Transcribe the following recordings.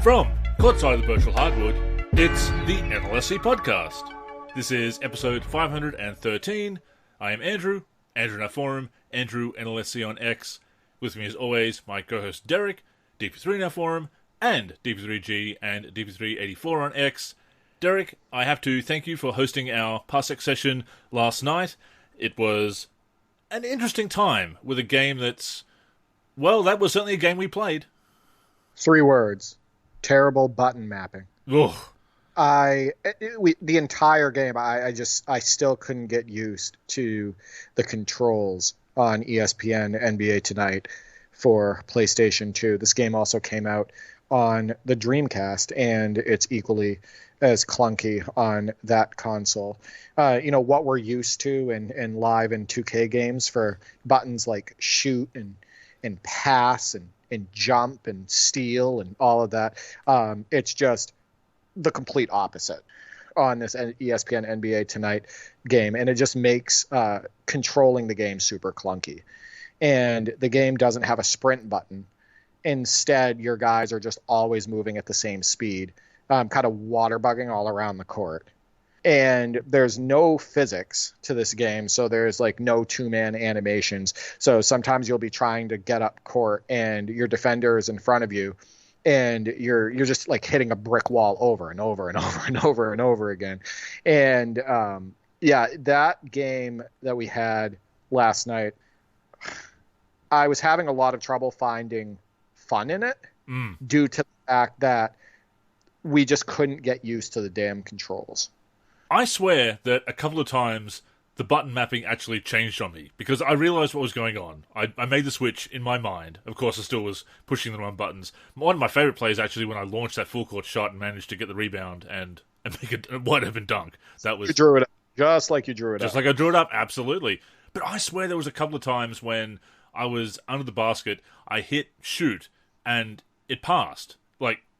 From courtside of the virtual Hardwood, it's the NLSC Podcast. This is episode 513. I am Andrew in our forum, Andrew NLSC on X. With me as always, my co-host Derek, DP3 in our forum, and DP3G and DP384 on X. Derek, I have to thank you for hosting our Parsec session last night. It was an interesting time with a game that was certainly a game we played. 3 words. Terrible button mapping. Ugh. The entire game, I still couldn't get used to the controls on ESPN NBA Tonight for PlayStation 2. This game also came out on the Dreamcast, and it's equally as clunky on that console. What we're used to in live and 2K games for buttons like shoot and pass and jump and steal and all of that. It's just the complete opposite on this ESPN NBA Tonight game. And it just makes controlling the game super clunky. And the game doesn't have a sprint button. Instead, your guys are just always moving at the same speed, kind of water bugging all around the court. And there's no physics to this game, so there's like no 2-man animations. So sometimes you'll be trying to get up court and your defender is in front of you, and you're just like hitting a brick wall over and over and over and over and over again. And that game that we had last night, I was having a lot of trouble finding fun in it due to the fact that we just couldn't get used to the damn controls. I swear that a couple of times the button mapping actually changed on me because I realized what was going on. I made the switch in my mind. Of course, I still was pushing the wrong buttons. One of my favorite plays actually when I launched that full court shot and managed to get the rebound and make a wide open dunk. That was you drew it up, just like you drew it up. Just like I drew it up, absolutely. But I swear there was a couple of times when I was under the basket, I hit shoot and it passed.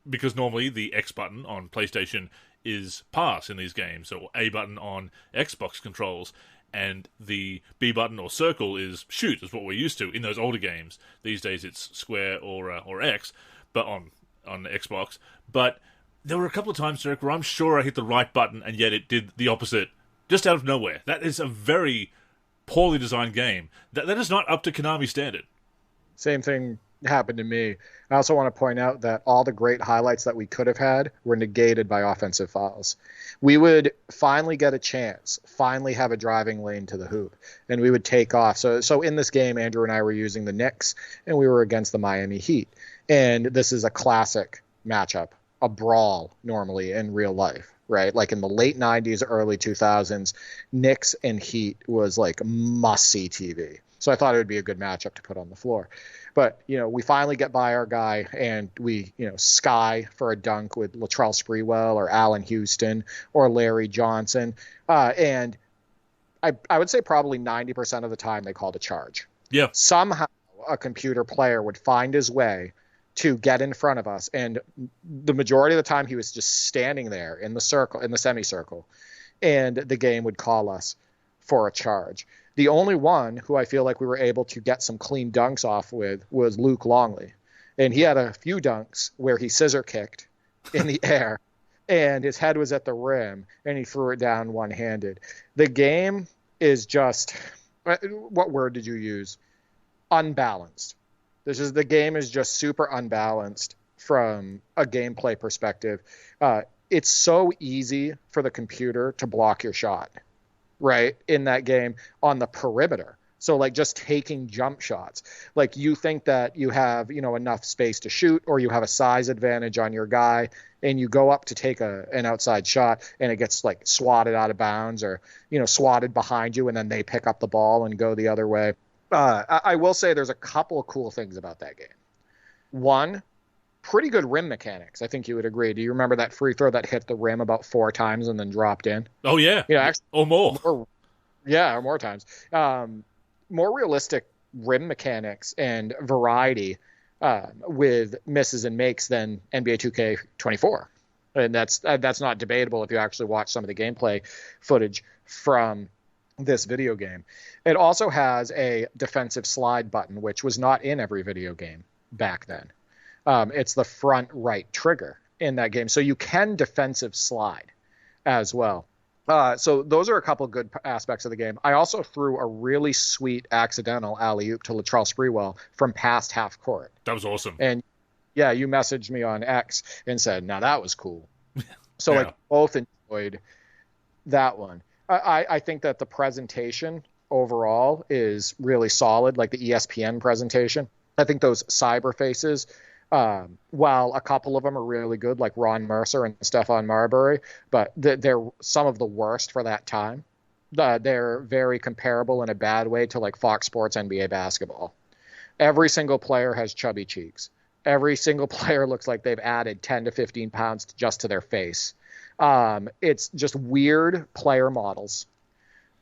Because normally the X button on PlayStation is pass in these games, or A button on Xbox controls, and the B button or circle is shoot, is what we're used to in those older games. These days it's square or X, but on Xbox. But there were a couple of times, Derek, where I'm sure I hit the right button, and yet it did the opposite, just out of nowhere. That is a very poorly designed game. That is not up to Konami standard. Same thing happened to me. I also want to point out that all the great highlights that we could have had were negated by offensive fouls. We would finally get a chance, finally have a driving lane to the hoop, and we would take off. So in this game, Andrew and I were using the Knicks, and we were against the Miami Heat. And this is a classic matchup, a brawl normally in real life, right? Like in the late 90s, early 2000s, Knicks and Heat was like must-see TV. So I thought it would be a good matchup to put on the floor. But, we finally get by our guy and we, sky for a dunk with Latrell Sprewell or Allen Houston or Larry Johnson. And I would say probably 90% of the time they called a charge. Yeah. Somehow a computer player would find his way to get in front of us. And the majority of the time he was just standing there in the circle, in the semicircle, and the game would call us for a charge. The only one who I feel like we were able to get some clean dunks off with was Luke Longley. And he had a few dunks where he scissor kicked in the air and his head was at the rim and he threw it down one-handed. The game is just, what word did you use? Unbalanced. The game is just super unbalanced from a gameplay perspective. It's so easy for the computer to block your shot, right, in that game on the perimeter. So like just taking jump shots, like you think that you have, enough space to shoot, or you have a size advantage on your guy and you go up to take an outside shot and it gets like swatted out of bounds or, swatted behind you and then they pick up the ball and go the other way. I will say there's a couple of cool things about that game. One, pretty good rim mechanics. I think you would agree. Do you remember that free throw that hit the rim about 4 times and then dropped in? Oh, yeah. Actually, or more. Or more times. More realistic rim mechanics and variety with misses and makes than NBA 2K24. And that's not debatable if you actually watch some of the gameplay footage from this video game. It also has a defensive slide button, which was not in every video game back then. It's the front right trigger in that game. So you can defensive slide as well. So those are a couple good aspects of the game. I also threw a really sweet accidental alley-oop to Latrell Sprewell from past half court. That was awesome. And yeah, you messaged me on X and said, now that was cool. So like both enjoyed that one. I think that the presentation overall is really solid, like the ESPN presentation. I think those cyber faces, while a couple of them are really good, like Ron Mercer and Stephon Marbury, but they're some of the worst for that time. They're very comparable in a bad way to like Fox Sports NBA basketball. Every single player has chubby cheeks. Every single player looks like they've added 10 to 15 pounds just to their face. It's just weird player models.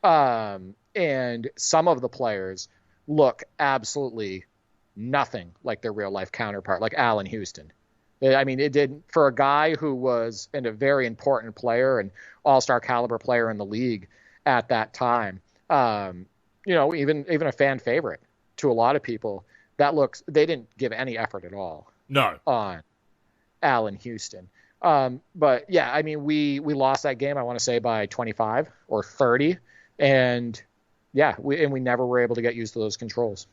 And some of the players look absolutely nothing like their real life counterpart, like Allen Houston. I mean, it did for a guy who was a very important player and all-star caliber player in the league at that time. Even a fan favorite to a lot of people. They didn't give any effort at all. No. On Allen Houston. But yeah, I mean, we lost that game, I want to say by 25 or 30. And yeah, we never were able to get used to those controls.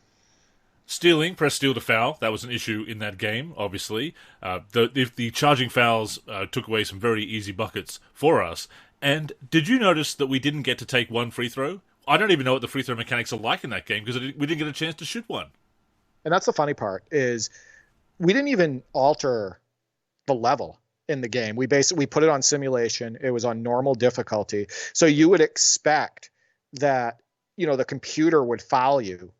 Stealing, press steal to foul. That was an issue in that game, obviously. The charging fouls took away some very easy buckets for us. And did you notice that we didn't get to take one free throw? I don't even know what the free throw mechanics are like in that game because we didn't get a chance to shoot one. And that's the funny part is we didn't even alter the level in the game. We put it on simulation. It was on normal difficulty. So you would expect that, the computer would foul you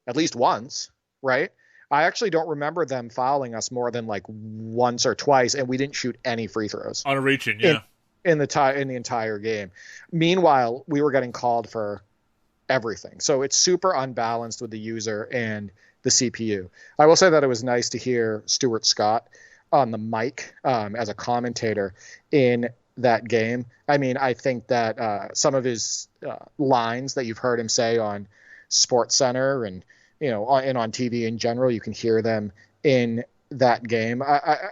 at least once, right? I actually don't remember them fouling us more than like once or twice, and we didn't shoot any free throws. On a reach-in, yeah. In the entire game. Meanwhile, we were getting called for everything. So it's super unbalanced with the user and the CPU. I will say that it was nice to hear Stuart Scott on the mic as a commentator in that game. I mean, I think that some of his lines that you've heard him say on SportsCenter and on TV in general, you can hear them in that game.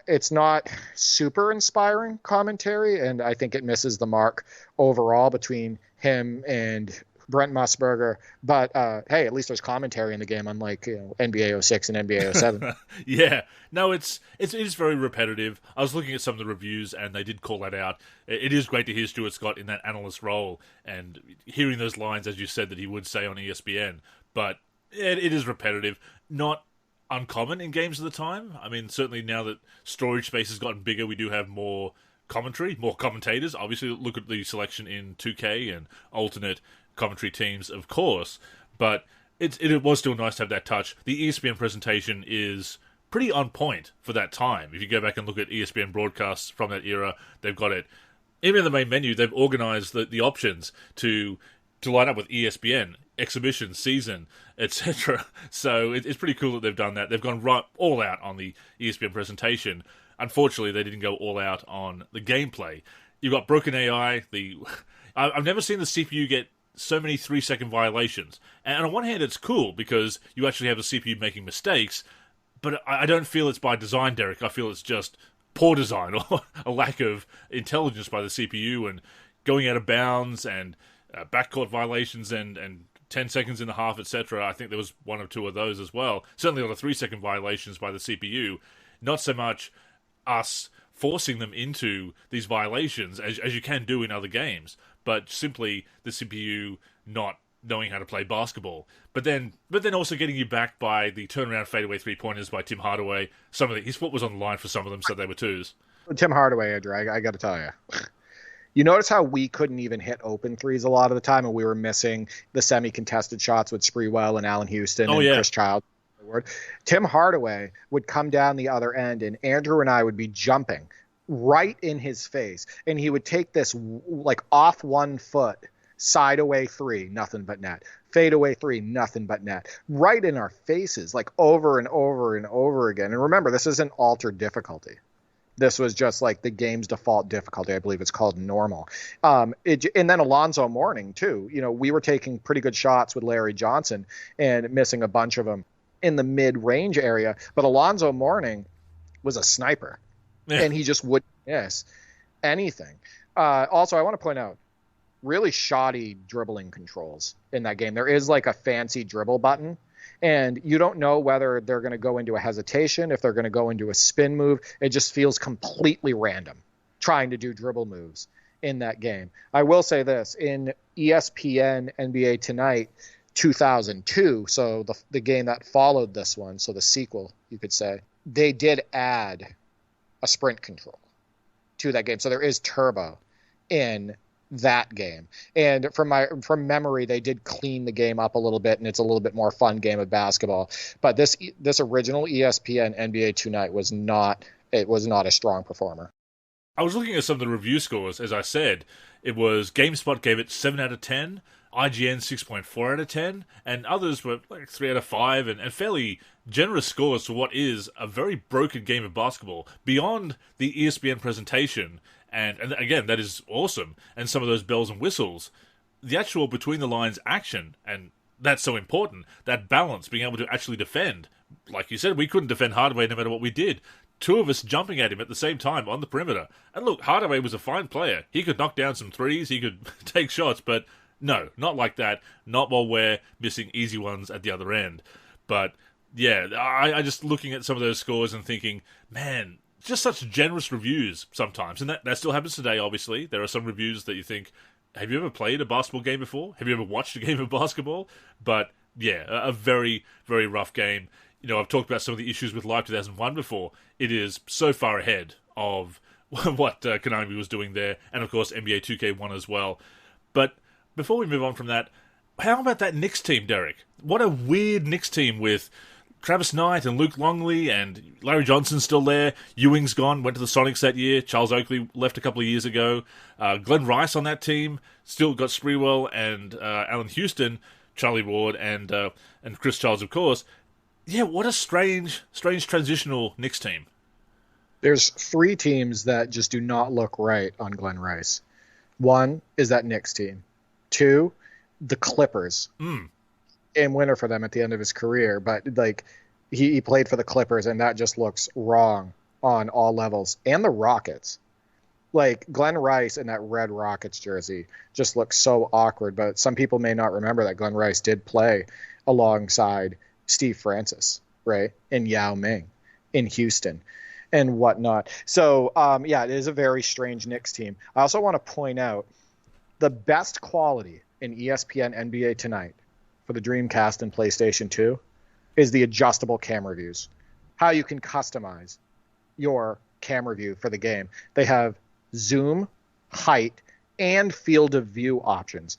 It's not super inspiring commentary, and I think it misses the mark overall between him and Brent Musburger, but hey, at least there's commentary in the game, unlike NBA 06 and NBA 07. Yeah, no, it is very repetitive. I was looking at some of the reviews, and they did call that out. It is great to hear Stuart Scott in that analyst role, and hearing those lines, as you said, that he would say on ESPN, but it is repetitive, not uncommon in games of the time. I mean, certainly now that storage space has gotten bigger, we do have more commentary, more commentators. Obviously, look at the selection in 2K and alternate commentary teams, of course, but it was still nice to have that touch. The ESPN presentation is pretty on point for that time. If you go back and look at ESPN broadcasts from that era, they've got it. Even in the main menu, they've organized the options to line up with ESPN, exhibition, season, etc. So it's pretty cool that they've done that. They've gone right all out on the ESPN presentation. Unfortunately, they didn't go all out on the gameplay. You've got broken AI. I've never seen the CPU get so many 3-second violations. And on one hand, it's cool because you actually have the CPU making mistakes, but I don't feel it's by design, Derek. I feel it's just poor design or a lack of intelligence by the CPU and going out of bounds and backcourt violations and 10 seconds in the half, etc. I think there was one or two of those as well. Certainly on the 3-second violations by the CPU. Not so much us forcing them into these violations as you can do in other games, but simply the CPU not knowing how to play basketball. But then also getting you back by the turnaround fadeaway 3-pointers by Tim Hardaway. His foot was on the line for some of them, so they were twos. Tim Hardaway, Andrew, I got to tell you. You notice how we couldn't even hit open threes a lot of the time, and we were missing the semi-contested shots with Sprewell and Allen Houston and Chris Child. Tim Hardaway would come down the other end, and Andrew and I would be jumping right in his face, and he would take this like off 1 foot side away 3, nothing but net, fade away 3, nothing but net, right in our faces, like over and over and over again. And remember, this isn't altered difficulty. This was just like the game's default difficulty. I believe it's called normal. And then Alonzo Mourning too. We were taking pretty good shots with Larry Johnson and missing a bunch of them in the mid-range area. But Alonzo Mourning, was a sniper, Yeah. and he just wouldn't miss anything. Also, I want to point out really shoddy dribbling controls in that game. There is like a fancy dribble button, and you don't know whether they're going to go into a hesitation, if they're going to go into a spin move. It just feels completely random trying to do dribble moves in that game. I will say this, in ESPN NBA Tonight 2002, so the game that followed this one, so the sequel, you could say, they did add a sprint control to that game. So there is turbo in that game. And from memory, they did clean the game up a little bit, and it's a little bit more fun game of basketball. But this original ESPN NBA Tonight was not a strong performer. I was looking at some of the review scores. As I said, it was GameSpot gave it 7 out of 10, IGN 6.4 out of 10, and others were like 3 out of 5, and fairly generous scores for what is a very broken game of basketball. Beyond the ESPN presentation, and again, that is awesome, and some of those bells and whistles, the actual between-the-lines action, and that's so important, that balance, being able to actually defend. Like you said, we couldn't defend Hardaway no matter what we did. 2 of us jumping at him at the same time on the perimeter. And look, Hardaway was a fine player. He could knock down some threes, he could take shots, but no, not like that. Not while we're missing easy ones at the other end. But yeah, I just looking at some of those scores and thinking, man, just such generous reviews sometimes. And that still happens today, obviously. There are some reviews that you think, have you ever played a basketball game before? Have you ever watched a game of basketball? But yeah, a very, very rough game. You know, I've talked about some of the issues with Live 2001 before. It is so far ahead of what Konami was doing there, and of course NBA 2K1 as well. But before we move on from that, how about that Knicks team, Derek? What a weird Knicks team with Travis Knight and Luke Longley and Larry Johnson's still there. Ewing's gone, went to the Sonics that year. Charles Oakley left a couple of years ago. Glenn Rice on that team, still got Sprewell and Allen Houston, Charlie Ward and Chris Childs, of course. Yeah, what a strange transitional Knicks team. There's 3 teams that just do not look right on Glenn Rice. 1 is that Knicks team. 2, the Clippers. And winner for them at the end of his career. But like he played for the Clippers, and that just looks wrong on all levels. And the Rockets. Like Glenn Rice in that red Rockets jersey just looks so awkward. But some people may not remember that Glenn Rice did play alongside Steve Francis, right, and Yao Ming in Houston and whatnot. So, yeah, it is a very strange Knicks team. I also want to point out the best quality in ESPN NBA Tonight for the Dreamcast and PlayStation 2 is the adjustable camera views. How you can customize your camera view for the game. They have zoom, height, and field of view options.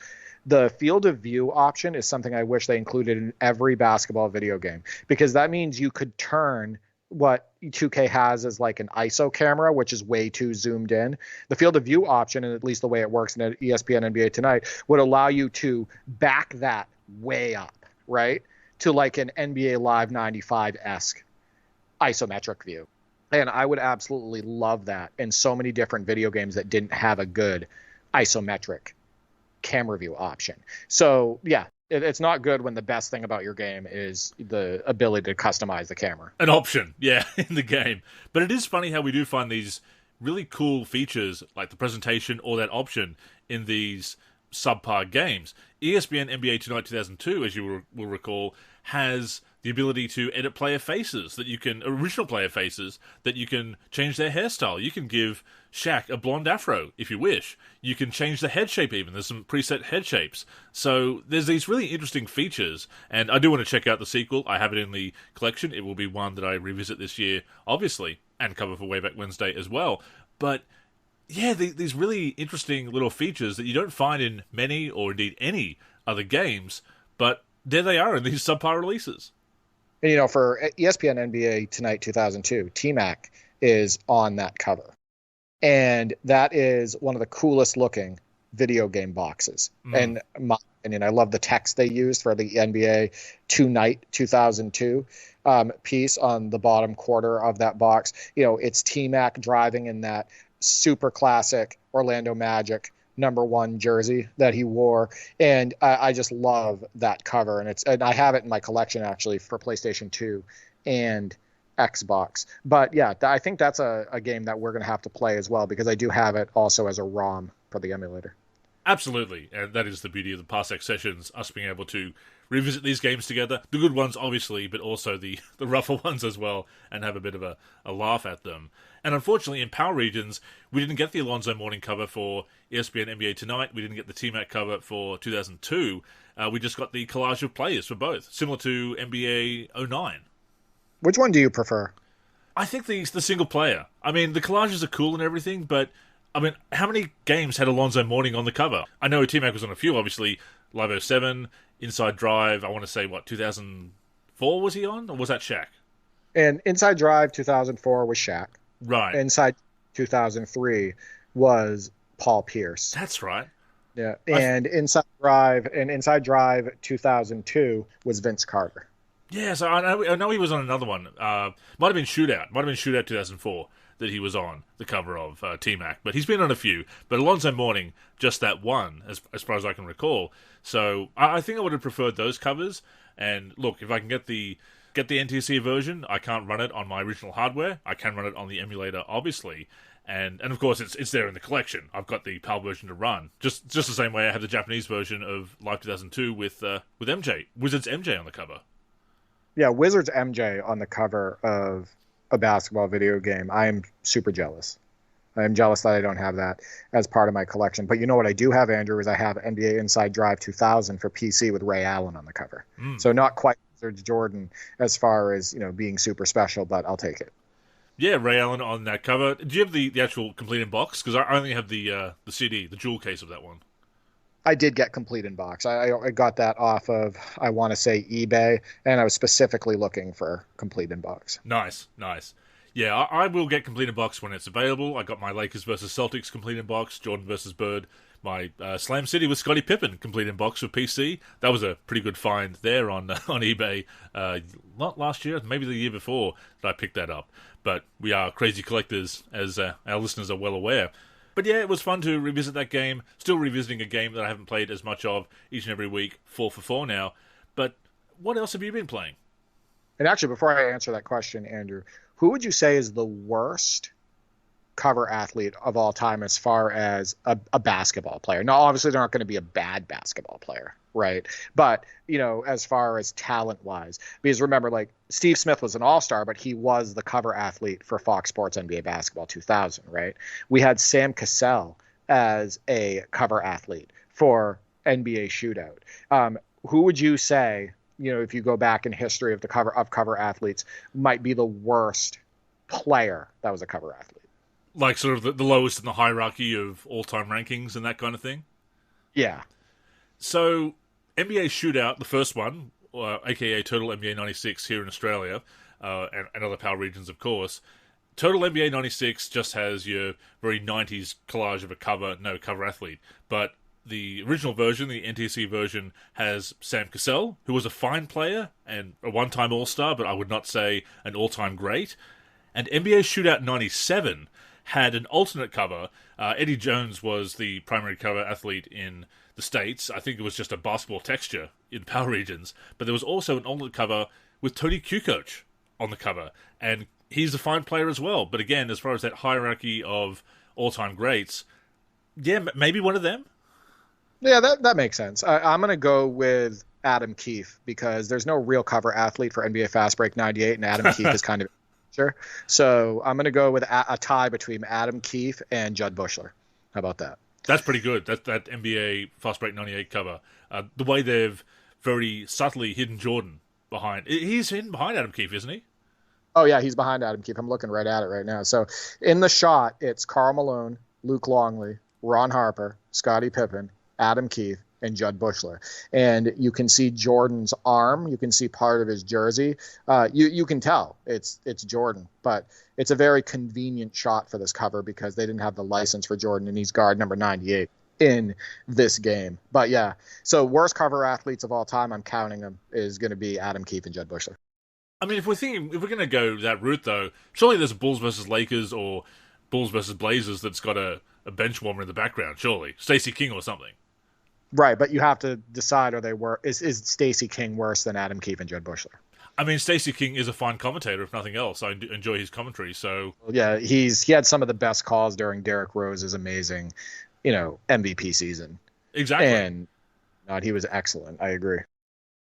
The field of view option is something I wish they included in every basketball video game, because that means you could turn what 2K has as like an ISO camera, which is way too zoomed in. The field of view option, and at least the way it works in ESPN NBA Tonight, would allow you to back that way up, right, to like an NBA Live 95-esque isometric view. And I would absolutely love that in so many different video games that didn't have a good isometric camera view option. So yeah, it's not good when the best thing about your game is the ability to customize the camera. An option, yeah, in the game. But it is funny how we do find these really cool features, like the presentation or that option, in these subpar games. ESPN NBA Tonight 2002, as you will recall, has the ability to edit player faces, original player faces, that you can change their hairstyle. You can give Shaq a blonde afro, if you wish. You can change the head shape even. There's some preset head shapes. So there's these really interesting features, and I do want to check out the sequel. I have it in the collection. It will be one that I revisit this year, obviously, and cover for Wayback Wednesday as well. But yeah, these really interesting little features that you don't find in many, or indeed any, other games, but there they are in these subpar releases. And, you know, for ESPN NBA Tonight 2002, T-Mac is on that cover. And that is one of the coolest looking video game boxes. And in my opinion, I love the text they used for the NBA Tonight 2002 piece on the bottom quarter of that box. You know, it's T-Mac driving in that super classic Orlando Magic #1 jersey that he wore, and I just love that cover, and I have it in my collection actually for PlayStation 2 and Xbox. But yeah, I think that's a game that we're going to have to play as well, because I do have it also as a ROM for the emulator. Absolutely, and that is the beauty of the Parsec sessions, us being able to revisit these games together. The good ones, obviously, but also the rougher ones as well, and have a bit of a laugh at them. And unfortunately, in Power Regions, we didn't get the Alonzo Mourning cover for ESPN NBA Tonight. We didn't get the T-Mac cover for 2002. We just got the collage of players for both, similar to NBA 09. Which one do you prefer? I think the single player. I mean, the collages are cool and everything, but I mean, how many games had Alonzo Mourning on the cover? I know T-Mac was on a few, obviously. Live 07, Inside Drive, I want to say, 2004 was he on? Or was that Shaq? And Inside Drive 2004 was Shaq. Right. Inside 2003 was Paul Pierce. That's right. Yeah. And Inside Drive 2002 was Vince Carter. Yeah, so I know he was on another one. Might have been Shootout. Might have been Shootout 2004 that he was on the cover of T-Mac. But he's been on a few. But Alonzo Mourning, just that one, as far as I can recall. So I think I would have preferred those covers. And look, if I can get the NTSC version, I can't run it on my original hardware. I can run it on the emulator, obviously. And of course, it's there in the collection. I've got the PAL version to run. Just the same way I have the Japanese version of Live 2002 with MJ. Wizards MJ on the cover. Yeah, Wizards MJ on the cover of a basketball video game. I am super jealous. I am jealous that I don't have that as part of my collection. But you know what I do have, Andrew, is I have NBA Inside Drive 2000 for PC with Ray Allen on the cover. So not quite Wizards Jordan as far as, being super special, but I'll take it. Yeah, Ray Allen on that cover. Do you have the actual complete in box? Because I only have the CD, the jewel case of that one. I did get complete in box. I got that off of, I want to say, eBay, and I was specifically looking for complete in box. Nice. Yeah, I will get complete in box when it's available. I got my Lakers versus Celtics complete in box, Jordan versus Bird, my Slam City with Scottie Pippen complete in box for PC. That was a pretty good find there on eBay. Not last year, maybe the year before that I picked that up. But we are crazy collectors, as our listeners are well aware. But yeah, it was fun to revisit that game. Still revisiting a game that I haven't played as much of each and every week, 4 for 4 now. But what else have you been playing? And actually, before I answer that question, Andrew, who would you say is the worst cover athlete of all time as far as a basketball player? Now, obviously, they're not going to be a bad basketball player, right? But, as far as talent-wise, because remember, Steve Smith was an all-star, but he was the cover athlete for Fox Sports NBA Basketball 2000, right? We had Sam Cassell as a cover athlete for NBA Shootout. Who would you say, if you go back in history of the cover athletes, might be the worst player that was a cover athlete? Like sort of the lowest in the hierarchy of all-time rankings and that kind of thing? Yeah. So, NBA Shootout, the first one, aka Total NBA 96 here in Australia, and other PAL regions, of course. Total NBA 96 just has your very 90s collage of a cover, no cover athlete. But the original version, the NTSC version, has Sam Cassell, who was a fine player and a one-time All-Star, but I would not say an all-time great. And NBA Shootout 97 had an alternate cover. Eddie Jones was the primary cover athlete in the States. I think it was just a basketball texture in PAL regions. But there was also an alternate cover with Tony Kukoc on the cover. And he's a fine player as well. But again, as far as that hierarchy of all-time greats, yeah, maybe one of them. Yeah, that makes sense. I'm going to go with Adam Keefe, because there's no real cover athlete for NBA Fast Break 98, and Adam Keefe is kind of sure. So I'm going to go with a tie between Adam Keefe and Judd Bushler. How about that? That's pretty good. That NBA Fast Break 98 cover. The way they've very subtly hidden Jordan behind. He's hidden behind Adam Keefe, isn't he? Oh, yeah, he's behind Adam Keefe. I'm looking right at it right now. So in the shot, it's Karl Malone, Luke Longley, Ron Harper, Scottie Pippen, Adam Keefe, and Judd Bushler. And you can see Jordan's arm. You can see part of his jersey. You can tell it's Jordan, but it's a very convenient shot for this cover because they didn't have the license for Jordan, and he's guard number 98 in this game. But yeah, so worst cover athletes of all time, I'm counting them, is going to be Adam Keefe and Judd Bushler. I mean, if we're going to go that route, though, surely there's a Bulls versus Lakers or Bulls versus Blazers that's got a bench warmer in the background, surely. Stacey King or something. Right, but you have to decide: is Stacey King worse than Adam Keefe and Jed Bushler? I mean, Stacey King is a fine commentator, if nothing else. I enjoy his commentary. So Yeah, he had some of the best calls during Derrick Rose's amazing, MVP season. exactly. And he was excellent. I agree.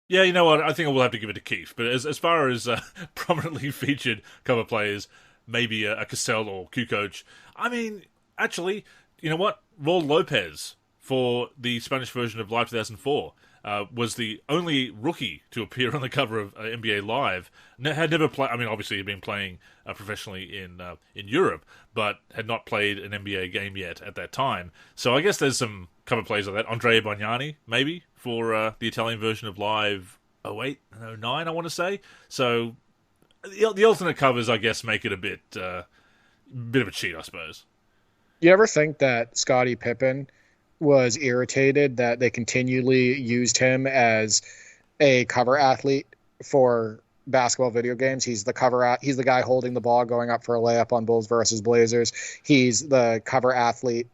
Yeah, you know what? I think I will have to give it to Keefe. But as far as prominently featured cover players, maybe a Cassell or Kukoc. I mean, actually, you know what? Raul Lopez for the Spanish version of Live 2004 was the only rookie to appear on the cover of NBA Live. Had never played. I mean, obviously, he'd been playing professionally in Europe, but had not played an NBA game yet at that time. So I guess there's some cover players like that. Andrea Bargnani, maybe, for the Italian version of Live 08 and 09, I want to say. So the alternate covers, I guess, make it a bit of a cheat, I suppose. You ever think that Scottie Pippen was irritated that they continually used him as a cover athlete for basketball video games? He's the guy holding the ball going up for a layup on Bulls versus Blazers. He's the cover athlete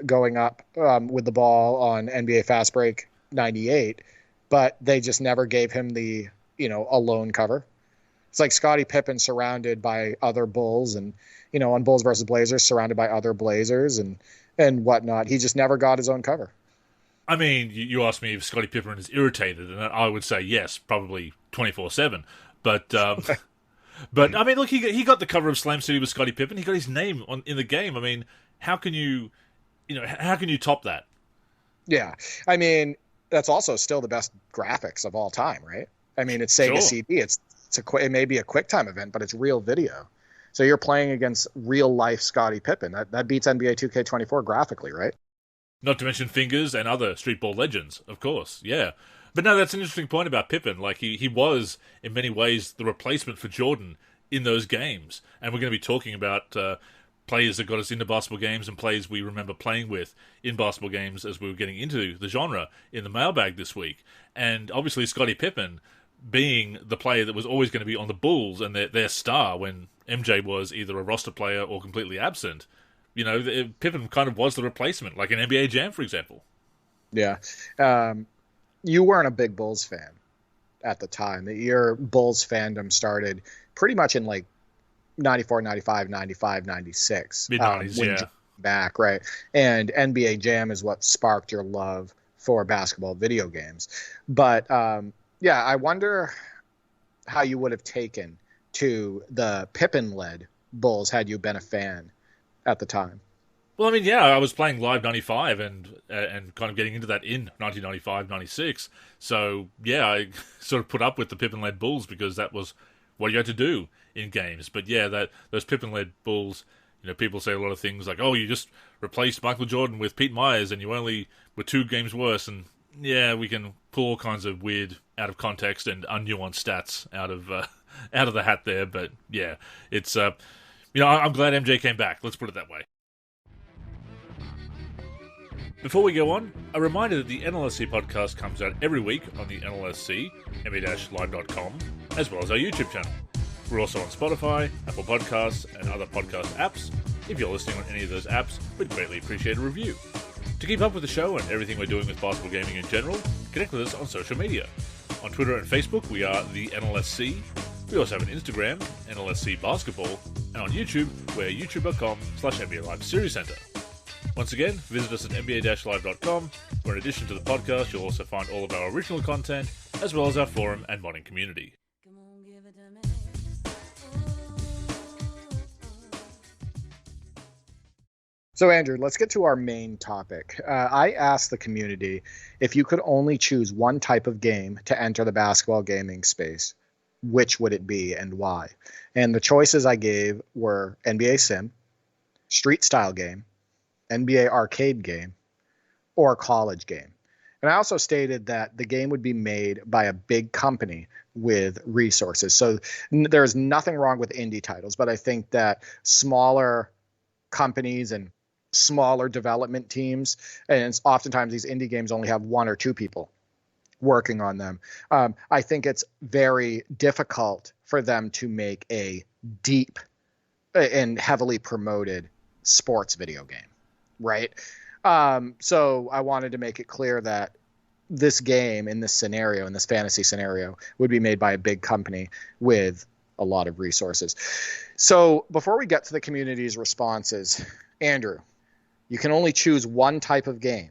going up with the ball on NBA Fast Break 98, but they just never gave him the a lone cover. It's like Scottie Pippen surrounded by other Bulls, and on Bulls versus Blazers surrounded by other Blazers and whatnot. He just never got his own cover. I mean, you asked me if Scottie Pippen is irritated, and I would say yes, probably 24/7. But but I mean, look, he got the cover of Slam City with Scottie Pippen. He got his name in the game. I mean, how can you top that? Yeah, I mean, that's also still the best graphics of all time, right? I mean, it's Sega CD. It may be a QuickTime event, but it's real video. So you're playing against real life Scottie Pippen. That beats NBA 2K24 graphically, right? Not to mention Fingers and other streetball legends, of course. Yeah. But no, that's an interesting point about Pippen. Like, he was, in many ways, the replacement for Jordan in those games. And we're going to be talking about players that got us into basketball games and players we remember playing with in basketball games as we were getting into the genre in the mailbag this week. And obviously Scottie Pippen being the player that was always going to be on the Bulls and their star when MJ was either a roster player or completely absent. Pippen kind of was the replacement, like an NBA Jam, for example. Yeah. You weren't a big Bulls fan at the time. Your Bulls fandom started pretty much in like 94, 95, 95, 96. Mid-90s, yeah. Back, right. And NBA Jam is what sparked your love for basketball video games. But, yeah, I wonder how you would have taken to the Pippen-led Bulls had you been a fan at the time. Well, I mean, yeah, I was playing Live 95 and kind of getting into that in 1995, 96. So, yeah, I sort of put up with the Pippen-led Bulls because that was what you had to do in games. But, yeah, those Pippen-led Bulls, people say a lot of things like, oh, you just replaced Michael Jordan with Pete Myers and you only were 2 games worse. And, yeah, we can pull all kinds of weird, out of context and unnuanced stats out of the hat there. But, yeah, it's... I'm glad MJ came back. Let's put it that way. Before we go on, a reminder that the NLSC podcast comes out every week on the NLSC, NBA-live.com, as well as our YouTube channel. We're also on Spotify, Apple Podcasts, and other podcast apps. If you're listening on any of those apps, we'd greatly appreciate a review. To keep up with the show and everything we're doing with basketball gaming in general, connect with us on social media. On Twitter and Facebook, we are the NLSC. We also have an Instagram, NLSC Basketball, and on YouTube, we're youtube.com/NBA Live Series Center. Once again, visit us at NBA-live.com, where in addition to the podcast, you'll also find all of our original content, as well as our forum and modding community. So, Andrew, let's get to our main topic. I asked the community if you could only choose one type of game to enter the basketball gaming space, which would it be and why? And the choices I gave were NBA Sim, Street Style Game, NBA Arcade Game, or College Game. And I also stated that the game would be made by a big company with resources. So there's nothing wrong with indie titles, but I think that smaller companies and smaller development teams, and oftentimes these indie games only have 1 or 2 people working on them. I think it's very difficult for them to make a deep and heavily promoted sports video game, right? So I wanted to make it clear that this game in this scenario, in this fantasy scenario, would be made by a big company with a lot of resources. So before we get to the community's responses, Andrew, you can only choose one type of game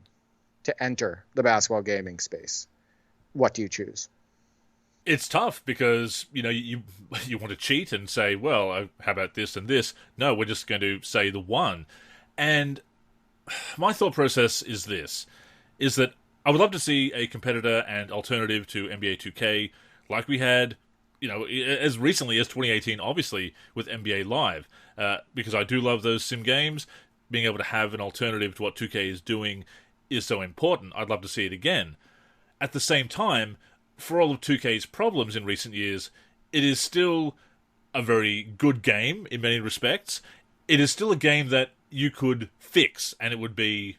to enter the basketball gaming space. What do you choose? It's tough because, you want to cheat and say, well, how about this and this? No, we're just going to say the one. And my thought process is this, is that I would love to see a competitor and alternative to NBA 2K like we had, as recently as 2018, obviously, with NBA Live. Because I do love those sim games. Being able to have an alternative to what 2K is doing is so important. I'd love to see it again. At the same time, for all of 2K's problems in recent years, it is still a very good game in many respects. It is still a game that you could fix, and it would be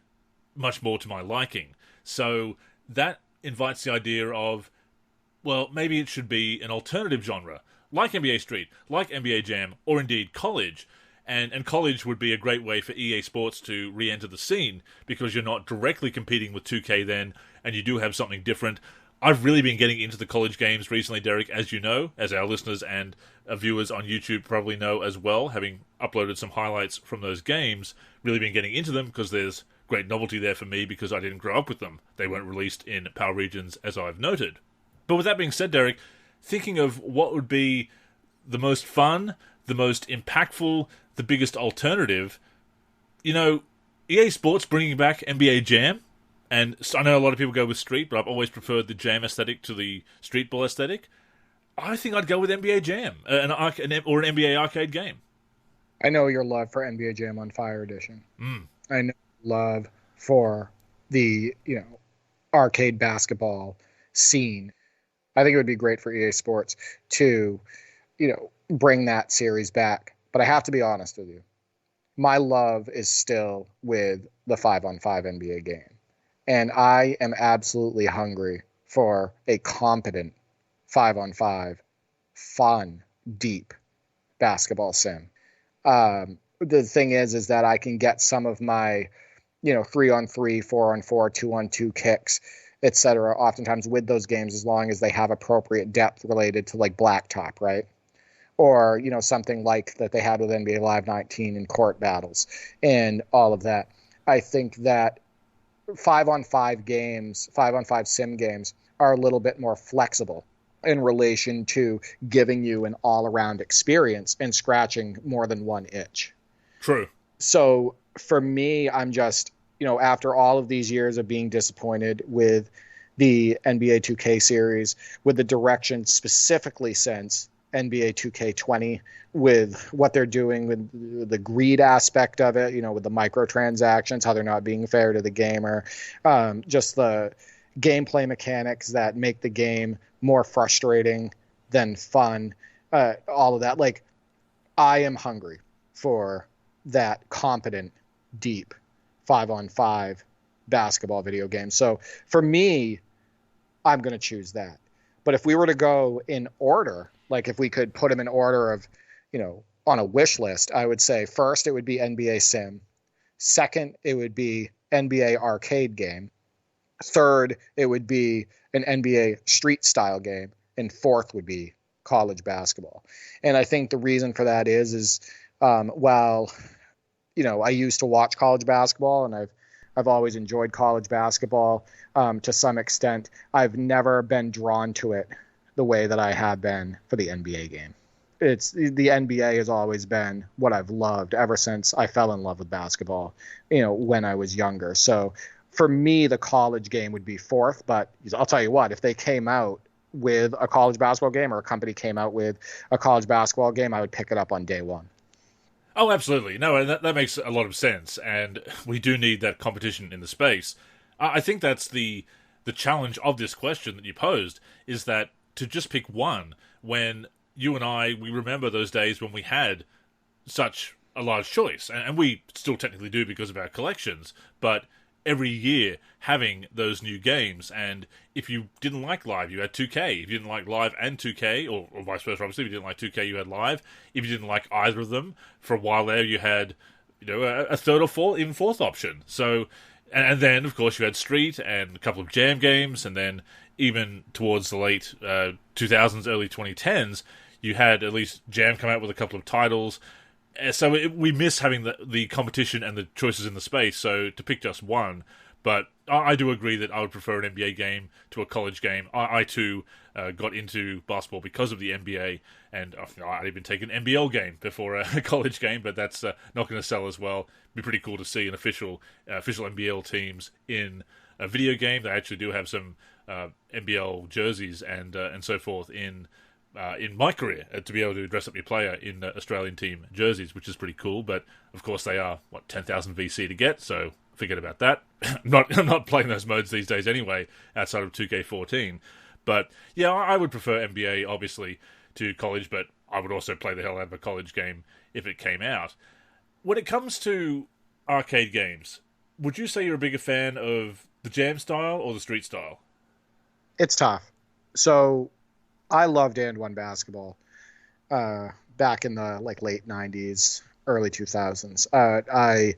much more to my liking. So that invites the idea of, well, maybe it should be an alternative genre, like NBA Street, like NBA Jam, or indeed college. And college would be a great way for EA Sports to re-enter the scene, because you're not directly competing with 2K then, and you do have something different. I've really been getting into the college games recently, Derek, as you know, as our listeners and viewers on YouTube probably know as well, having uploaded some highlights from those games, really been getting into them because there's great novelty there for me because I didn't grow up with them. They weren't released in PAL regions, as I've noted. But with that being said, Derek, thinking of what would be the most fun, the most impactful, the biggest alternative, EA Sports bringing back NBA Jam, and I know a lot of people go with Street, but I've always preferred the Jam aesthetic to the Street Ball aesthetic. I think I'd go with NBA Jam, or an NBA arcade game. I know your love for NBA Jam on Fire Edition. I know love for the, arcade basketball scene. I think it would be great for EA Sports to, bring that series back. But I have to be honest with you. My love is still with the 5-on-5 NBA game. And I am absolutely hungry for a competent 5-on-5, fun, deep basketball sim. The thing is that I can get some of my, 3-on-3, 4-on-4, 2-on-2 kicks, etc. oftentimes with those games, as long as they have appropriate depth related to like blacktop, right? Or, something like that they had with NBA Live 19 and court battles and all of that. I think that 5-on-5 games, 5-on-5 sim games are a little bit more flexible in relation to giving you an all-around experience and scratching more than one itch. True. So for me, I'm just, after all of these years of being disappointed with the NBA 2K series, with the direction specifically since NBA 2K20, with what they're doing with the greed aspect of it, with the microtransactions, how they're not being fair to the gamer, just the gameplay mechanics that make the game more frustrating than fun, all of that. Like, I am hungry for that competent, deep 5-on-5 basketball video game. So for me, I'm going to choose that. But if we were to go in order, like if we could put them in order of, on a wish list, I would say first it would be NBA Sim. Second, it would be NBA arcade game. Third, it would be an NBA street style game. And fourth would be college basketball. And I think the reason for that is while, I used to watch college basketball and I've always enjoyed college basketball to some extent, I've never been drawn to it the way that I have been for the NBA game. It's the NBA has always been what I've loved ever since I fell in love with basketball, when I was younger. So for me, the college game would be fourth, but I'll tell you what, if they came out with a college basketball game or a company came out with a college basketball game, I would pick it up on day one. Oh, absolutely. No, and that makes a lot of sense, and we do need that competition in the space. I think that's the challenge of this question that you posed, is that to just pick one when you and I, we remember those days when we had such a large choice, and we still technically do because of our collections, but every year having those new games, and if you didn't like Live, you had 2K. If you didn't like Live and 2K, or vice versa, obviously, if you didn't like 2K, you had Live. If you didn't like either of them, for a while there, you had, a third or fourth, even fourth option. So And then, of course, you had Street and a couple of Jam games, and then even towards the late 2000s, early 2010s, you had at least Jam come out with a couple of titles. So we miss having the competition and the choices in the space, so to pick just one. But I do agree that I would prefer an NBA game to a college game. I too, got into basketball because of the NBA, and I'd even take an NBL game before a college game, but that's not going to sell as well. It'd be pretty cool to see an official NBL teams in a video game. They actually do have some NBL jerseys and so forth in my career, to be able to dress up your player in Australian team jerseys, which is pretty cool. But of course, they are 10,000 VC to get, so forget about that. I'm not playing those modes these days anyway, outside of 2K14. But yeah, I would prefer NBA obviously to college, but I would also play the hell out of a college game if it came out. When it comes to arcade games, would you say you're a bigger fan of the Jam style or the Street style? It's tough. So I loved and one basketball back in the late 90s, early 2000s. I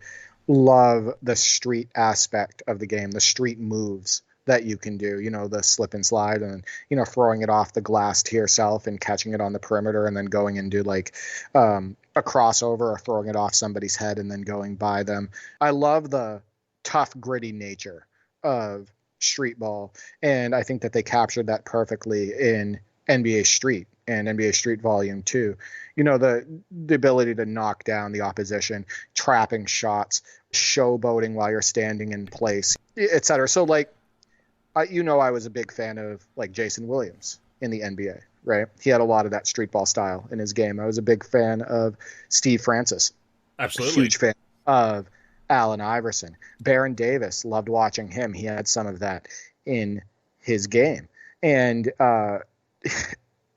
love the street aspect of the game, the street moves that you can do, the slip and slide and, throwing it off the glass to yourself and catching it on the perimeter and then going into a crossover or throwing it off somebody's head and then going by them. I love the tough, gritty nature of street ball. And I think that they captured that perfectly in NBA Street and NBA Street Volume 2. The ability to knock down the opposition, trapping shots, showboating while you're standing in place, etc. So I was a big fan of Jason Williams in the NBA, right? He had a lot of that street ball style in his game. I was a big fan of Steve Francis. Absolutely. Huge fan of Allen Iverson. Baron Davis, loved watching him. He had some of that in his game. And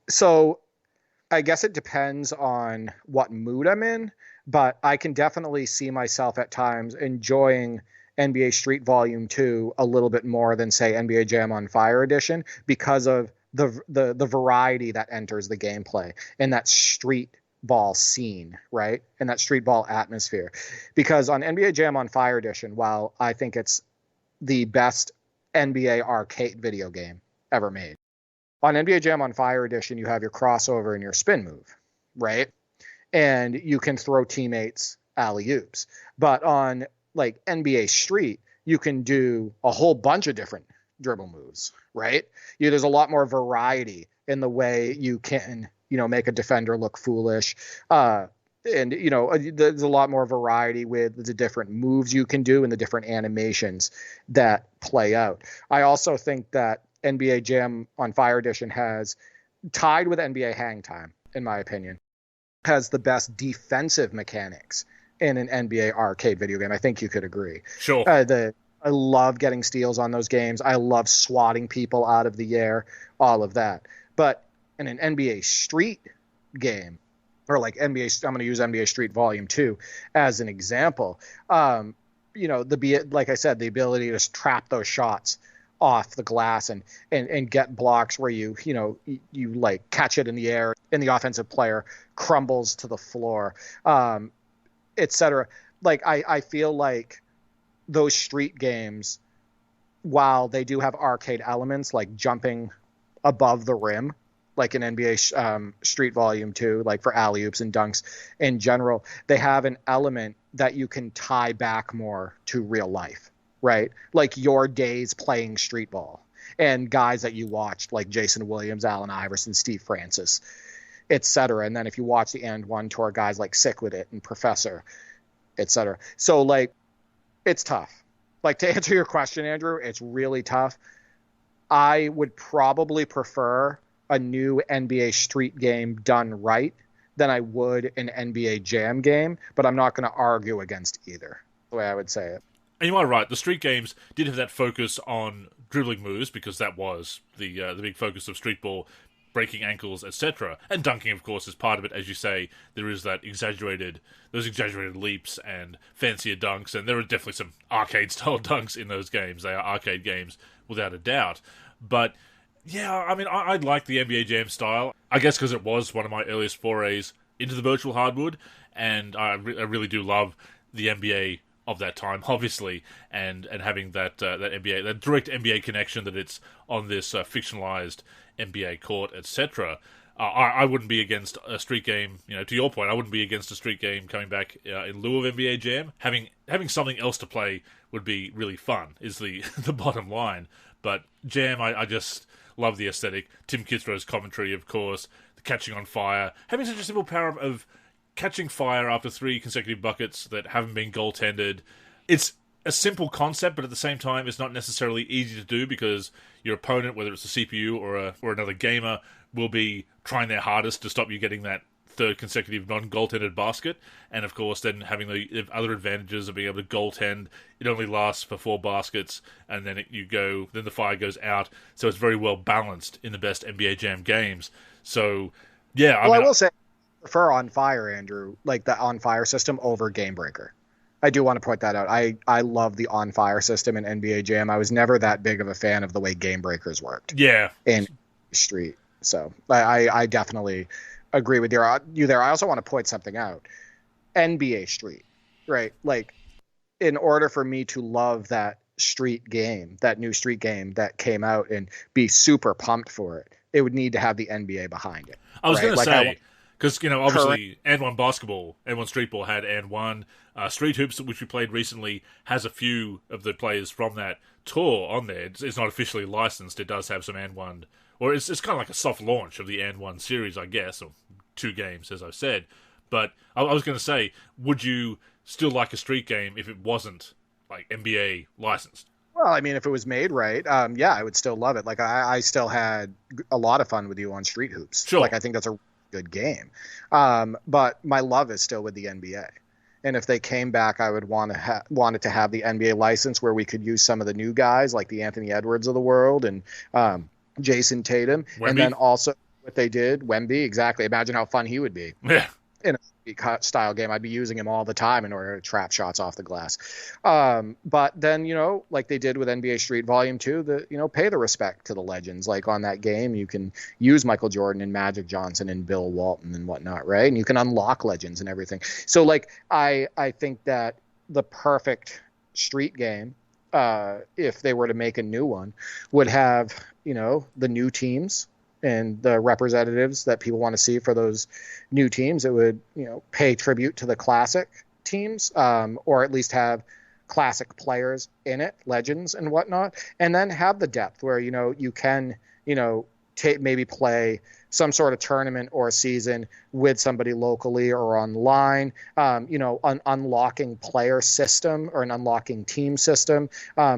so I guess it depends on what mood I'm in, but I can definitely see myself at times enjoying NBA Street Volume 2 a little bit more than, say, NBA Jam on Fire Edition because of the variety that enters the gameplay and that street ball scene, right? And that street ball atmosphere. Because on NBA Jam on Fire Edition, while I think it's the best NBA arcade video game ever made, on NBA Jam on Fire Edition, you have your crossover and your spin move, right? And you can throw teammates alley-oops. But on NBA Street, you can do a whole bunch of different dribble moves, right? There's a lot more variety in the way you can, make a defender look foolish. And, there's a lot more variety with the different moves you can do and the different animations that play out. I also think that NBA Jam on Fire Edition has, tied with NBA Hang Time, in my opinion, has the best defensive mechanics in an NBA arcade video game. I think you could agree. Sure. I love getting steals on those games. I love swatting people out of the air, all of that. But in an NBA Street game, or I'm going to use NBA Street Volume 2 as an example, like I said, the ability to trap those shots off the glass and get blocks where you catch it in the air and the offensive player crumbles to the floor, etc. I feel like those street games, while they do have arcade elements like jumping above the rim, like in NBA Street Volume 2, for alley-oops and dunks in general, they have an element that you can tie back more to real life, right? Like your days playing street ball and guys that you watched like Jason Williams, Allen Iverson, Steve Francis, etc. And then if you watch the And One tour, guys like Sick With It and Professor, etc. So it's tough. To answer your question, Andrew, it's really tough. I would probably prefer a new NBA Street game done right than I would an NBA Jam game, but I'm not going to argue against either, the way I would say it. And you are right, the street games did have that focus on dribbling moves because that was the big focus of street ball, breaking ankles, etc. And dunking, of course, is part of it. As you say, there is those exaggerated leaps and fancier dunks, and there are definitely some arcade-style dunks in those games. They are arcade games, without a doubt. But yeah, I mean, I like the NBA Jam style, I guess because it was one of my earliest forays into the virtual hardwood, and I really do love the NBA of that time, obviously, and having that that direct NBA connection, that it's on this fictionalized NBA court, etc. I wouldn't be against a street game. To your point, I wouldn't be against a street game coming back in lieu of NBA Jam. Having something else to play would be really fun, is the the bottom line. But Jam, I just love the aesthetic. Tim Kitzrow's commentary, of course, the catching on fire, having such a simple power of catching fire after 3 consecutive buckets that haven't been goaltended. It's a simple concept, but at the same time, it's not necessarily easy to do, because your opponent, whether it's a CPU or another gamer, will be trying their hardest to stop you getting that 3rd consecutive non-goaltended basket. And of course, then having the other advantages of being able to goaltend, it only lasts for 4 baskets, and then then the fire goes out. So it's very well balanced in the best NBA Jam games. So yeah, I will say, I prefer On Fire, Andrew, like the On Fire system over Game Breaker. I do want to point that out. I love the On Fire system in NBA Jam. I was never that big of a fan of the way Game Breakers worked. Yeah. In Street. So I definitely agree with you there. I also want to point something out. NBA Street, right? Like, in order for me to love that street game, that new street game that came out, and be super pumped for it, it would need to have the NBA behind it. I was going to say, because, obviously, And One Basketball, And One Streetball had And One. Street Hoops, which we played recently, has a few of the players from that tour on there. It's not officially licensed. It does have some And One, or it's kind of like a soft launch of the And One series, I guess, or 2 games, as I've said. But I was going to say, would you still like a street game if it wasn't like NBA licensed? Well, I mean, if it was made right, yeah, I would still love it. Like, I still had a lot of fun with you on Street Hoops. Sure. Like, I think that's a good game. But my love is still with the NBA. And if they came back, I would want it to have the NBA license, where we could use some of the new guys like the Anthony Edwards of the world and Jason Tatum. Wemby. And then also what they did, Wemby, exactly. Imagine how fun he would be. Yeah. In a style game, I'd be using him all the time in order to trap shots off the glass. But then, like they did with NBA Street Volume 2, pay the respect to the legends. Like, on that game, you can use Michael Jordan and Magic Johnson and Bill Walton and whatnot, right? And you can unlock legends and everything. So, like, I think that the perfect street game, if they were to make a new one, would have, the new teams and the representatives that people want to see for those new teams. It would, pay tribute to the classic teams, or at least have classic players in it, legends and whatnot, and then have the depth where, you can, maybe play some sort of tournament or season with somebody locally or online, unlocking player system or an unlocking team system,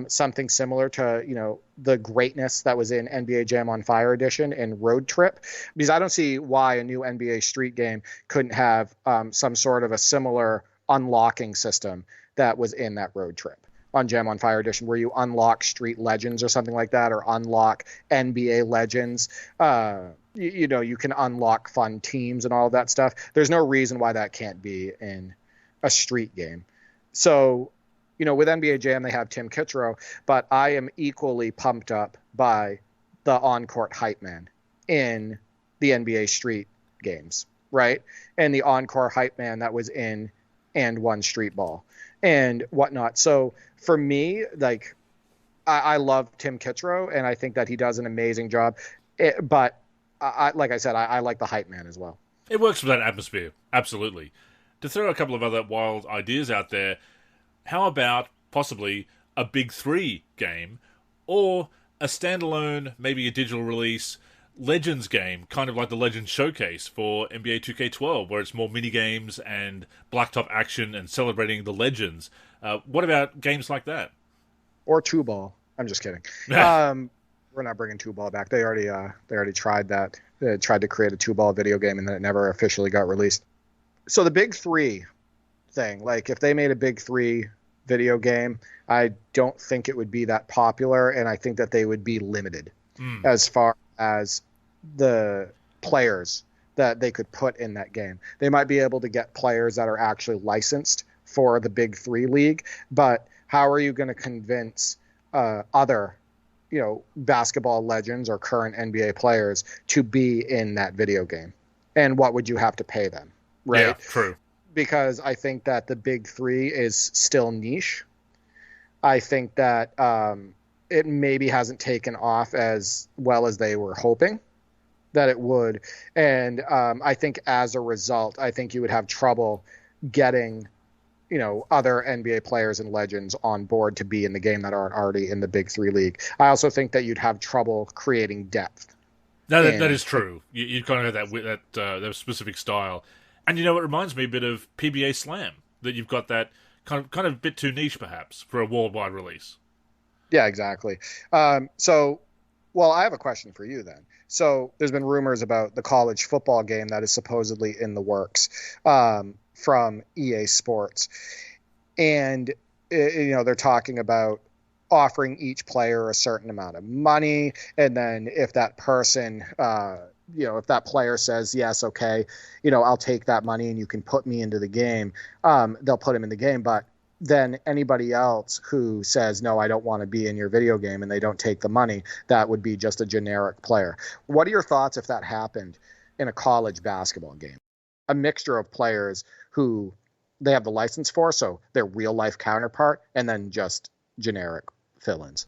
something similar to, the greatness that was in NBA Jam on Fire Edition and Road Trip, because I don't see why a new NBA Street game couldn't have some sort of a similar unlocking system that was in that Road Trip on Jam on Fire Edition, where you unlock street legends or something like that, or unlock NBA legends. You can unlock fun teams and all of that stuff. There's no reason why that can't be in a street game. So, with NBA Jam, they have Tim Kitzrow, but I am equally pumped up by the on-court hype man in the NBA Street games, right? And the on-court hype man that was in And One Street Ball and whatnot. So for me, like, I love Tim Kitzrow, and I think that he does an amazing job. But like I said, I like the hype man as well. It works for that atmosphere, absolutely. To throw a couple of other wild ideas out there, how about possibly a Big 3 game, or a standalone, maybe a digital release, Legends game, kind of like the Legends Showcase for NBA 2K12, where it's more mini-games and blacktop action and celebrating the legends. What about games like that? Or 2-ball. I'm just kidding. We're not bringing 2-ball back. They already tried that. They tried to create a 2-ball video game, and then it never officially got released. So the Big 3 thing, like, if they made a Big 3 video game, I don't think it would be that popular, and I think that they would be limited as far as the players that they could put in that game. They might be able to get players that are actually licensed for the Big 3 league, but how are you going to convince other basketball legends or current NBA players to be in that video game? And what would you have to pay them, right? Yeah, true. because I think that the big three is still niche. I think that it maybe hasn't taken off as well as they were hoping that it would. And I think as a result, I think you would have trouble getting, other NBA players and legends on board to be in the game that aren't already in the big three league. I also think that you'd have trouble creating depth. No, that is true. You kind of have that specific style. And it reminds me a bit of PBA Slam, that you've got that kind of a bit too niche perhaps for a worldwide release. Yeah, exactly. I have a question for you then. So there's been rumors about the college football game that is supposedly in the works from EA Sports. And, they're talking about offering each player a certain amount of money. And then if that person, if that player says, yes, okay, I'll take that money and you can put me into the game, they'll put him in the game. But then anybody else who says, no, I don't want to be in your video game and they don't take the money, that would be just a generic player. What are your thoughts if that happened in a college basketball game? A mixture of players who they have the license for, so their real life counterpart, and then just generic fill-ins.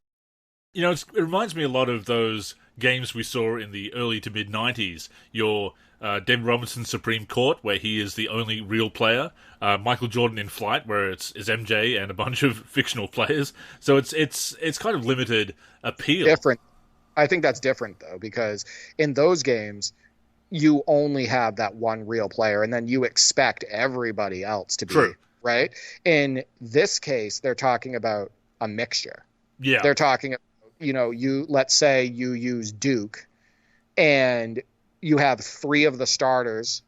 It reminds me a lot of those games we saw in the early to mid-90s. Your David Robinson Supreme Court, where he is the only real player. Michael Jordan in Flight, where it's MJ and a bunch of fictional players. So it's kind of limited appeal. Different. I think that's different, though, because in those games, you only have that one real player, and then you expect everybody else to be. True. Right? In this case, they're talking about a mixture. Yeah. They're talking, let's say you use Duke and you have three of the starters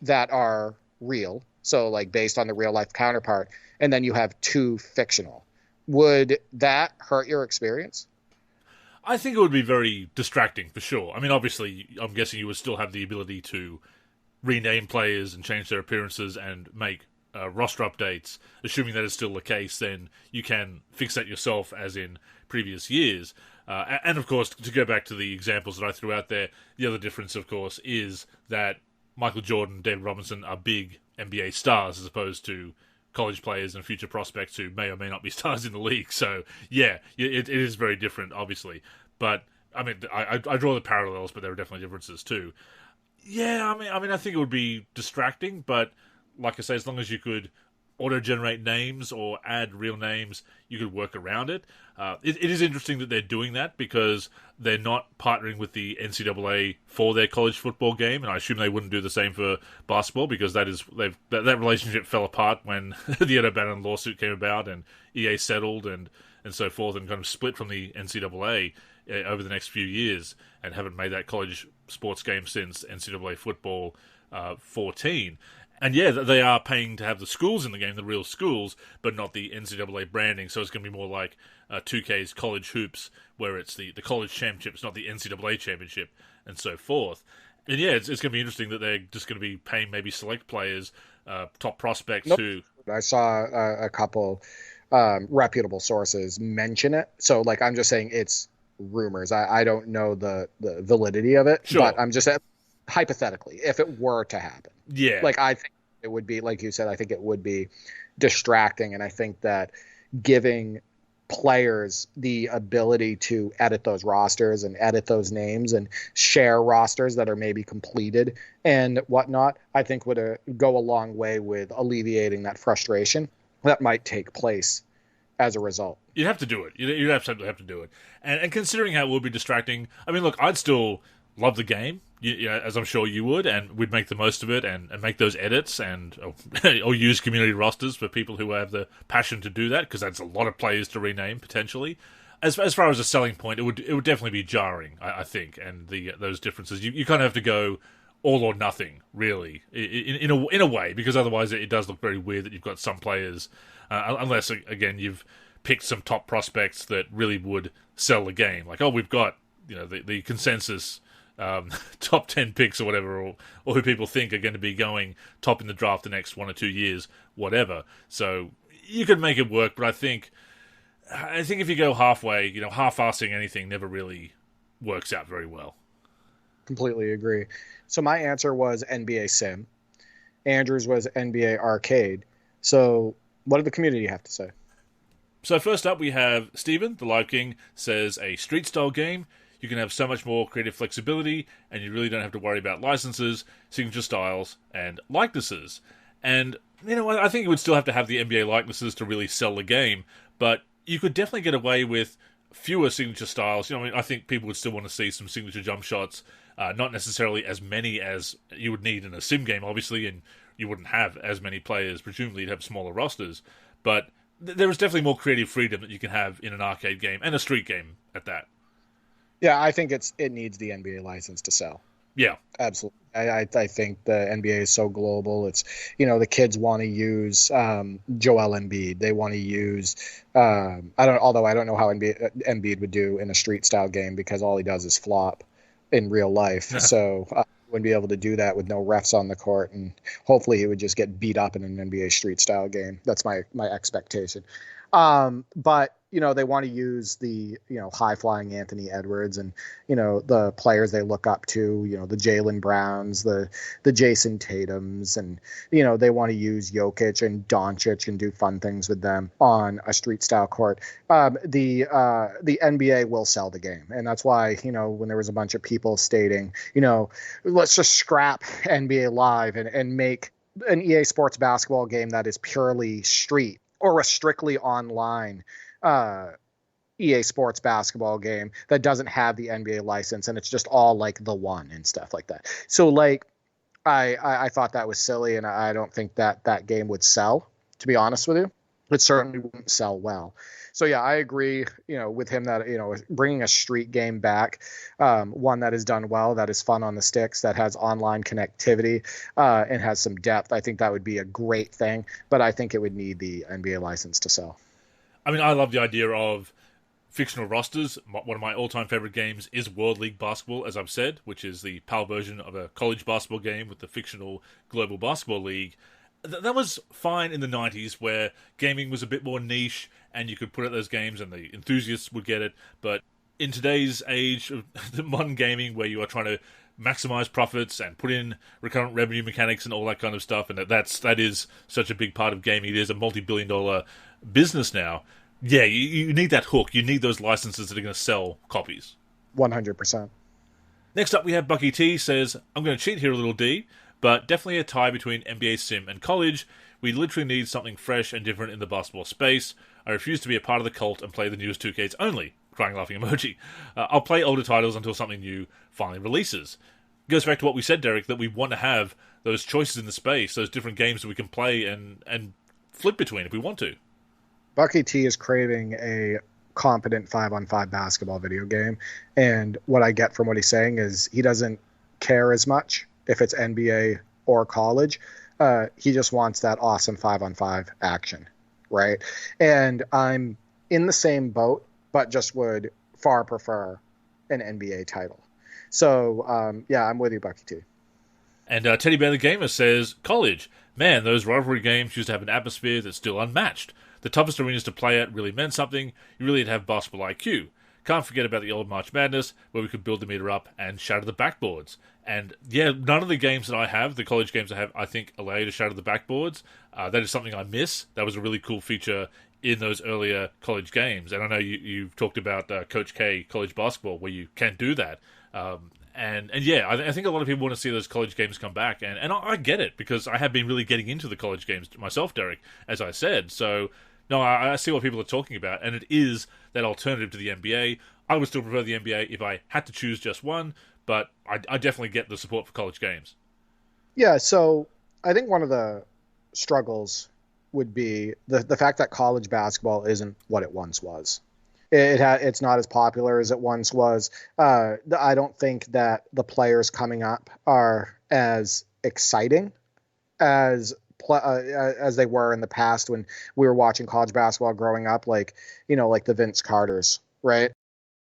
that are real. So like based on the real life counterpart, and then you have two fictional. Would that hurt your experience? I think it would be very distracting for sure. I mean, obviously, I'm guessing you would still have the ability to rename players and change their appearances and make roster updates. Assuming that is still the case, then you can fix that yourself as in previous years. And of course, to go back to the examples that I threw out there, the other difference, of course, is that Michael Jordan and David Robinson are big NBA stars as opposed to college players and future prospects who may or may not be stars in the league. So, yeah, it is very different, obviously. But, I mean, I draw the parallels, but there are definitely differences too. Yeah, I mean, I think it would be distracting, but like I say, as long as you could auto-generate names or add real names, you could work around it. It is interesting that they're doing that because they're not partnering with the NCAA for their college football game, and I assume they wouldn't do the same for basketball because that relationship fell apart when the Ed O'Bannon lawsuit came about and EA settled and so forth and kind of split from the NCAA over the next few years and haven't made that college sports game since NCAA football 14. And yeah, they are paying to have the schools in the game, the real schools, but not the NCAA branding. So it's going to be more like 2K's college hoops, where it's the college championships, not the NCAA championship, and so forth. And yeah, it's going to be interesting that they're just going to be paying maybe select players, top prospects who... I saw a couple reputable sources mention it. So like I'm just saying it's rumors. I don't know the validity of it, sure. But I'm just hypothetically, if it were to happen. Yeah. Like, I think it would be, like you said, I think it would be distracting. And I think that giving players the ability to edit those rosters and edit those names and share rosters that are maybe completed and whatnot, I think would go a long way with alleviating that frustration that might take place as a result. You'd have to do it. You'd absolutely have to do it. And considering how it would be distracting, I mean, look, I'd still love the game, as I'm sure you would, and we'd make the most of it and make those edits and or use community rosters for people who have the passion to do that, because that's a lot of players to rename potentially. As far as a selling point, it would definitely be jarring, I think, and those differences. You kind of have to go all or nothing, really, in a way, because otherwise it does look very weird that you've got some players, unless again you've picked some top prospects that really would sell the game. Like, oh, we've got the consensus top 10 picks or whatever, or who people think are going to be going top in the draft the next 1 or 2 years, whatever. So you could make it work, but I think if you go halfway, half-assing anything never really works out very well. Completely agree. So my answer was NBA Sim. Andrew's was NBA Arcade. So what did the community have to say? So first up, we have Stephen, the Live King, says a street-style game. You can have so much more creative flexibility, and you really don't have to worry about licenses, signature styles, and likenesses. And, I think you would still have to have the NBA likenesses to really sell the game, but you could definitely get away with fewer signature styles. I think people would still want to see some signature jump shots, not necessarily as many as you would need in a sim game, obviously, and you wouldn't have as many players. Presumably you'd have smaller rosters, but there is definitely more creative freedom that you can have in an arcade game, and a street game at that. Yeah, I think it needs the NBA license to sell. Yeah. Absolutely. I think the NBA is so global. It's, the kids want to use Joel Embiid. They want to use, although I don't know how Embiid would do in a street style game, because all he does is flop in real life. So wouldn't be able to do that with no refs on the court, and hopefully he would just get beat up in an NBA street style game. That's my expectation. But they want to use the high flying Anthony Edwards and the players they look up to, the Jaylen Browns, the Jason Tatums, and they want to use Jokic and Doncic and do fun things with them on a street style court. The NBA will sell the game, and that's why when there was a bunch of people stating let's just scrap NBA Live and make an EA Sports basketball game that is purely street, or a strictly online EA Sports basketball game that doesn't have the NBA license, and it's just all like the one and stuff like that. So I thought that was silly, and I don't think that game would sell, to be honest with you. It certainly wouldn't sell well. So yeah, I agree, with him that, bringing a street game back, one that is done well, that is fun on the sticks, that has online connectivity, and has some depth. I think that would be a great thing, but I think it would need the NBA license to sell. I mean, I love the idea of fictional rosters. One of my all-time favorite games is World League Basketball, as I've said, which is the PAL version of a college basketball game with the fictional Global Basketball League. That was fine in the 90s, where gaming was a bit more niche, and you could put out those games and the enthusiasts would get it. But in today's age of the modern gaming, where you are trying to maximize profits and put in recurrent revenue mechanics and all that kind of stuff, and that is such a big part of gaming. It is a multi-billion-dollar business now. Yeah, you need that hook. You need those licenses that are going to sell copies. 100%. Next up, we have Bucky T says, I'm going to cheat here a little, D, but definitely a tie between NBA Sim and college. We literally need something fresh and different in the basketball space. I refuse to be a part of the cult and play the newest 2Ks only. Crying laughing emoji. I'll play older titles until something new finally releases. Goes back to what we said, Derek, that we want to have those choices in the space, those different games that we can play and flip between if we want to. Bucky T is craving a competent 5-on-5 basketball video game, and what I get from what he's saying is he doesn't care as much if it's NBA or college. He just wants that awesome 5-on-5 action, right? And I'm in the same boat, but just would far prefer an NBA title. So, yeah, I'm with you, Bucky T. And Teddy Bear the Gamer says, college. Man, those rivalry games used to have an atmosphere that's still unmatched. The toughest arenas to play at really meant something. You really had to have basketball IQ. Can't forget about the old March Madness, where we could build the meter up and shatter the backboards. And yeah, none of the games that I have, the college games I have, I think allow you to shatter the backboards. That is something I miss. That was a really cool feature in those earlier college games. And I know you've talked about Coach K college basketball, where you can do that. And yeah, I think a lot of people want to see those college games come back. And I get it, because I have been really getting into the college games myself, Derek, as I said. So, no, I see what people are talking about, and it is that alternative to the NBA. I would still prefer the NBA if I had to choose just one, but I definitely get the support for college games. Yeah, so I think one of the struggles would be the fact that college basketball isn't what it once was. It's not as popular as it once was. I don't think that the players coming up are as exciting as they were in the past when we were watching college basketball growing up, like the Vince Carters, right?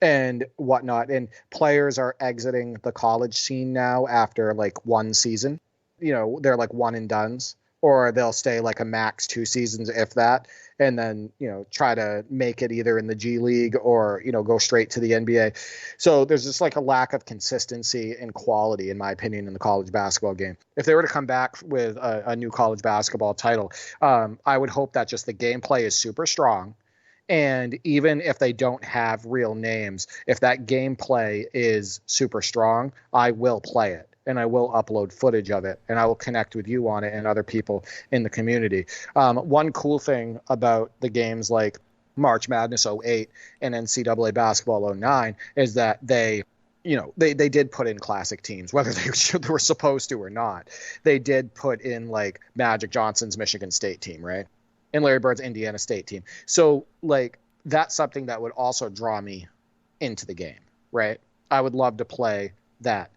And whatnot. And players are exiting the college scene now after like one season. They're like one and dones, or they'll stay like a max 2 seasons, if that, and then, try to make it either in the G League or, go straight to the NBA. So there's just like a lack of consistency and quality, in my opinion, in the college basketball game. If they were to come back with a new college basketball title, I would hope that just the gameplay is super strong. And even if they don't have real names, if that gameplay is super strong, I will play it and I will upload footage of it and I will connect with you on it and other people in the community. One cool thing about the games like March Madness 08 and NCAA Basketball 09 is that they did put in classic teams, whether they were supposed to or not. They did put in like Magic Johnson's Michigan State team, right? And Larry Bird's Indiana State team. So like that's something that would also draw me into the game, right? I would love to play that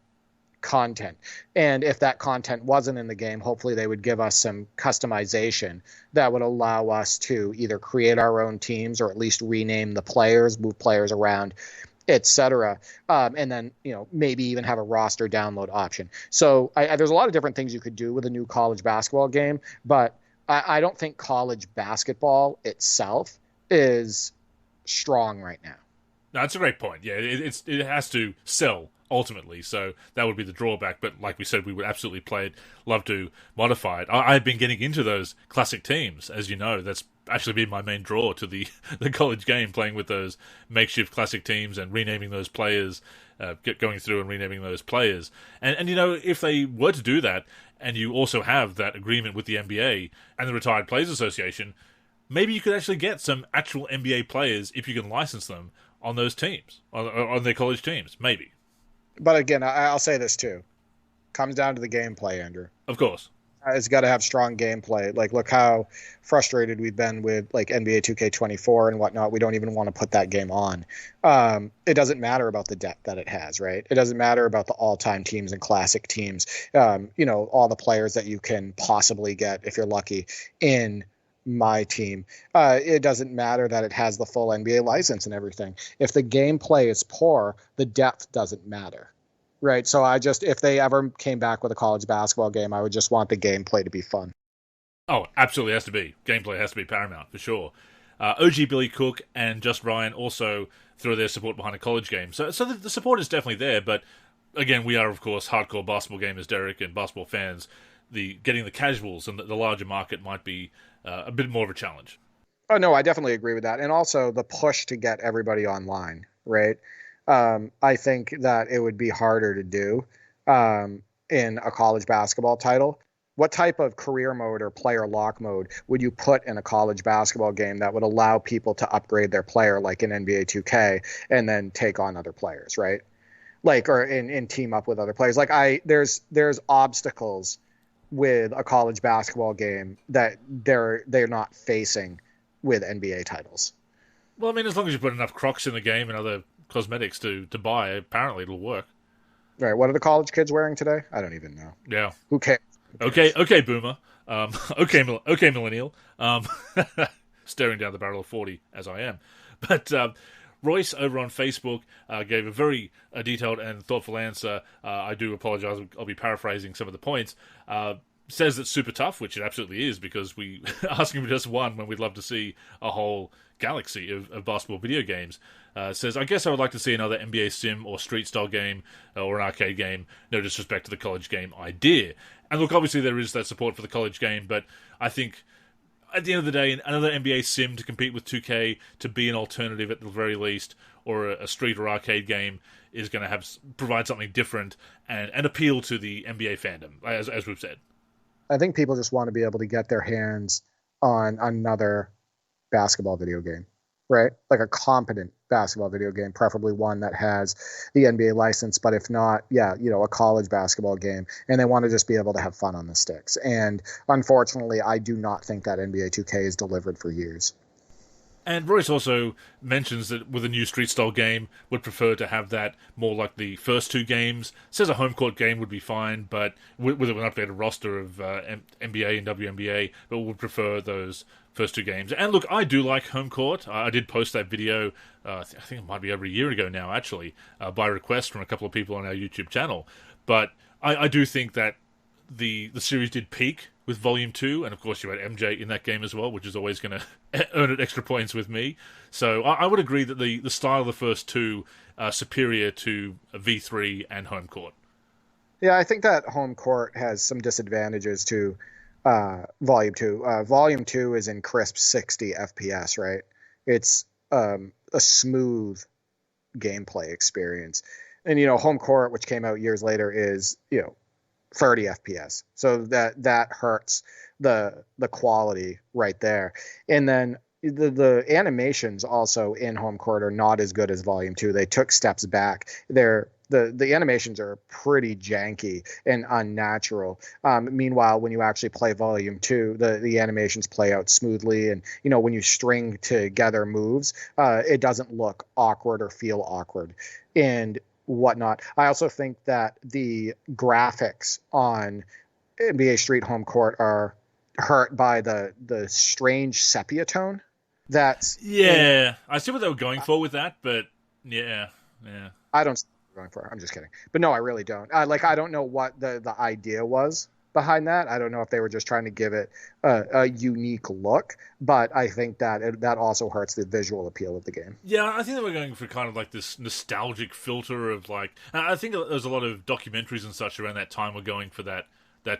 content. And if that content wasn't in the game, hopefully they would give us some customization that would allow us to either create our own teams or at least rename the players, move players around, etc. And then, maybe even have a roster download option. So there's a lot of different things you could do with a new college basketball game, but I don't think college basketball itself is strong right now. No, that's a great point. Yeah, it has to sell ultimately, so that would be the drawback. But like we said, we would absolutely play it, love to modify it. I've been getting into those classic teams, as you know. That's actually been my main draw to the college game, playing with those makeshift classic teams and renaming those players, going through and renaming those players. And if they were to do that, and you also have that agreement with the NBA and the Retired Players Association, maybe you could actually get some actual NBA players if you can license them on those teams, on their college teams, maybe. But again, I'll say this too. Comes down to the gameplay, Andrew. Of course. It's got to have strong gameplay. Like, look how frustrated we've been with like NBA 2K24 and whatnot. We don't even want to put that game on. It doesn't matter about the depth that it has, right? It doesn't matter about the all-time teams and classic teams. All the players that you can possibly get if you're lucky in my team. It doesn't matter that it has the full NBA license and everything. If the gameplay is poor, the depth doesn't matter. Right. So if they ever came back with a college basketball game, I would just want the gameplay to be fun. Oh, absolutely has to be. Gameplay has to be paramount, for sure. OG Billy Cook and Just Ryan also throw their support behind a college game. So the support is definitely there, but again, we are, of course, hardcore basketball gamers, Derek, and basketball fans. Getting the casuals and the larger market might be a bit more of a challenge. Oh, no, I definitely agree with that. And also the push to get everybody online, right? I think that it would be harder to do in a college basketball title. What type of career mode or player lock mode would you put in a college basketball game that would allow people to upgrade their player like in NBA 2K and then take on other players, right? Like, or in team up with other players. Like there's obstacles with a college basketball game that they're not facing with NBA titles. Well, I mean, as long as you put enough Crocs in the game and other cosmetics to buy, apparently it'll work. Right. What are the college kids wearing today? I don't even know. Yeah. Who cares? Okay, boomer. Okay, millennial. Staring down the barrel of 40 as I am. But Royce over on Facebook gave a very detailed and thoughtful answer. I do apologize. I'll be paraphrasing some of the points. Says it's super tough, which it absolutely is, because we asking for just one when we'd love to see a whole galaxy of basketball video games. Says, I guess I would like to see another NBA sim or street-style game or an arcade game. No disrespect to the college game idea. And look, obviously there is that support for the college game, but I think at the end of the day, another NBA sim to compete with 2K, to be an alternative at the very least, or a street or arcade game, is going to provide something different and appeal to the NBA fandom, as we've said. I think people just want to be able to get their hands on another basketball video game, right? Like a competent basketball video game, preferably one that has the NBA license, but if not, a college basketball game, and they want to just be able to have fun on the sticks. And unfortunately, I do not think that NBA 2K is delivered for years. And Royce also mentions that with a new street-style game, would prefer to have that more like the first two games. Says a home court game would be fine, but with an updated roster of NBA and WNBA, but would prefer those first two games. And look, I do like home court. I did post that video, I think it might be over a year ago now, actually, by request from a couple of people on our YouTube channel. But I do think that the series did peak with Volume 2, and of course you had MJ in that game as well, which is always going to earn it extra points with me. So I would agree that the style of the first two are superior to V3 and Home Court. Yeah, I think that Home Court has some disadvantages to Volume 2. Volume 2 is in crisp 60 FPS, right? It's a smooth gameplay experience. And, Home Court, which came out years later, is, 30 FPS. So that hurts the quality right there. And then the animations also in Home Court are not as good as Volume 2. They took steps back. The animations are pretty janky and unnatural. Meanwhile, when you actually play Volume 2, the animations play out smoothly. And, when you string together moves, it doesn't look awkward or feel awkward and whatnot. I also think that the graphics on NBA Street Home Court are hurt by the strange sepia tone. I see what they were going for with that, but yeah. I don't see what they're going for. I'm just kidding. But no, I really don't. I don't know what the idea was behind that. I don't know if they were just trying to give it a unique look, but I think that that also hurts the visual appeal of the game. Yeah, I think they were going for kind of like this nostalgic filter of like. I think there's a lot of documentaries and such around that time were going for that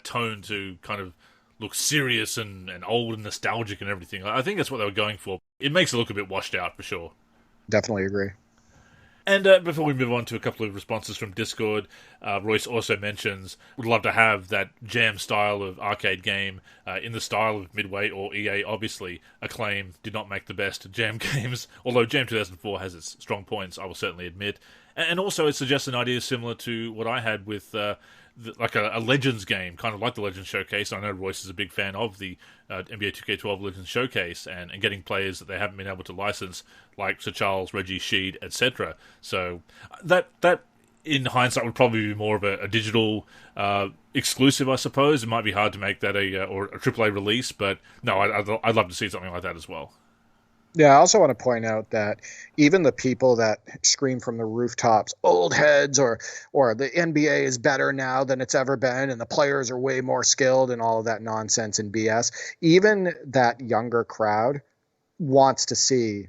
tone to kind of look serious and old and nostalgic and everything. I think that's what they were going for. It makes it look a bit washed out for sure. Definitely agree. And before we move on to a couple of responses from Discord, Royce also mentions, would love to have that jam style of arcade game in the style of Midway or EA. Obviously, Acclaim did not make the best jam games, although Jam 2004 has its strong points, I will certainly admit. And also it suggests an idea similar to what I had with like a Legends game, kind of like the Legends Showcase. I know Royce is a big fan of the NBA 2K12 Legends Showcase and getting players that they haven't been able to license, like Sir Charles, Reggie, Sheed, etc. So that in hindsight would probably be more of a digital exclusive, I suppose. It might be hard to make that a AAA release, but no, I'd love to see something like that as well. Yeah, I also want to point out that even the people that scream from the rooftops, old heads, or the NBA is better now than it's ever been, and the players are way more skilled and all of that nonsense and BS, even that younger crowd wants to see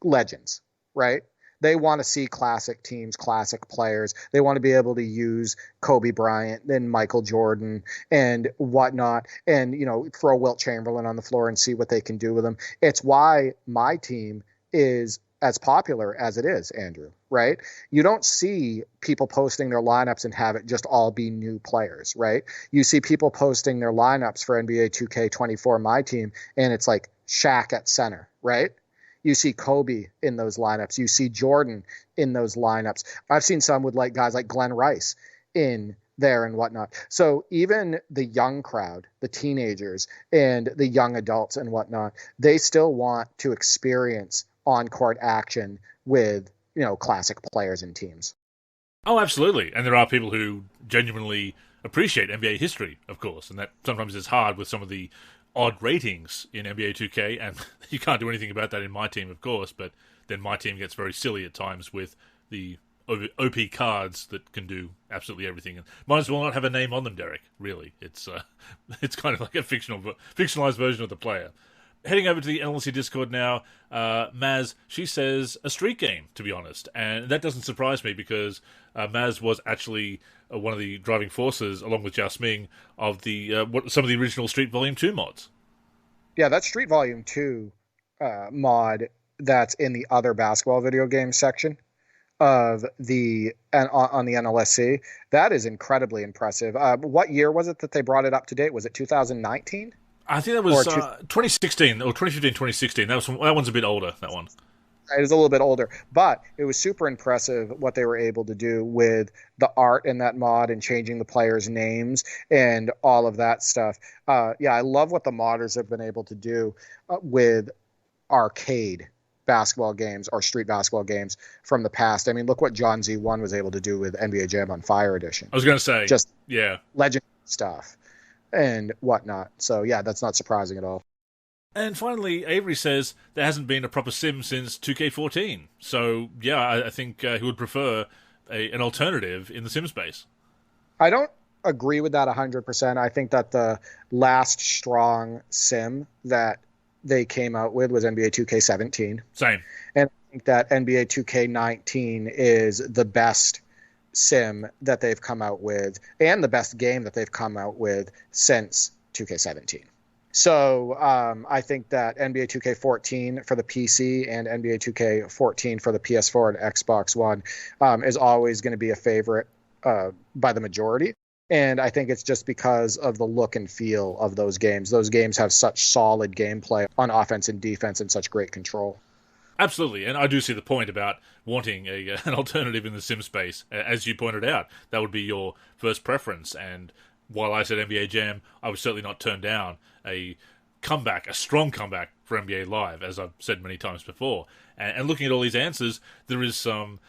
legends, right? They want to see classic teams, classic players. They want to be able to use Kobe Bryant and Michael Jordan and whatnot and, throw Wilt Chamberlain on the floor and see what they can do with them. It's why my team is as popular as it is, Andrew, right? You don't see people posting their lineups and have it just all be new players, right? You see people posting their lineups for NBA 2K24, my team, and it's like Shaq at center, right? You see Kobe in those lineups. You see Jordan in those lineups. I've seen some with guys like Glenn Rice in there and whatnot. So even the young crowd, the teenagers and the young adults and whatnot, they still want to experience on-court action with, classic players and teams. Oh, absolutely. And there are people who genuinely appreciate NBA history, of course, and that sometimes is hard with some of the odd ratings in NBA 2K, and you can't do anything about that in my team, of course, but then my team gets very silly at times with the OP cards that can do absolutely everything. And might as well not have a name on them, Derek, really. It's kind of like a fictionalized version of the player. Heading over to the NLSC Discord now, Maz, she says a street game, to be honest. And that doesn't surprise me because Maz was actually one of the driving forces, along with Jiao Sming, of some of the original Street Volume 2 mods. Yeah, that Street Volume 2 mod that's in the other basketball video game section of on the NLSC, that is incredibly impressive. What year was it that they brought it up to date? Was it 2019? I think that was 2016 or 2015, 2016. That one's a bit older, that one. It was a little bit older, but it was super impressive what they were able to do with the art in that mod and changing the players' names and all of that stuff. I love what the modders have been able to do with arcade basketball games or street basketball games from the past. I mean, look what John Z1 was able to do with NBA Jam on Fire Edition. I was going to say, just yeah, legendary stuff and whatnot. So yeah, that's not surprising at all. And finally, Avery says there hasn't been a proper sim since 2K14. So yeah, I think he would prefer an alternative in the sim space. I don't agree with that 100%. I think that the last strong sim that they came out with was NBA 2K17. Same. And I think that NBA 2K19 is the best sim that they've come out with and the best game that they've come out with since 2K17. So I think that NBA 2K14 for the PC and NBA 2K14 for the PS4 and Xbox One is always going to be a favorite by the majority. And I think it's just because of the look and feel of those games. Those games have such solid gameplay on offense and defense and such great control. Absolutely, and I do see the point about wanting an alternative in the sim space. As you pointed out, that would be your first preference. And while I said NBA Jam, I would certainly not turn down a comeback, a strong comeback for NBA Live, as I've said many times before. And looking at all these answers, there is some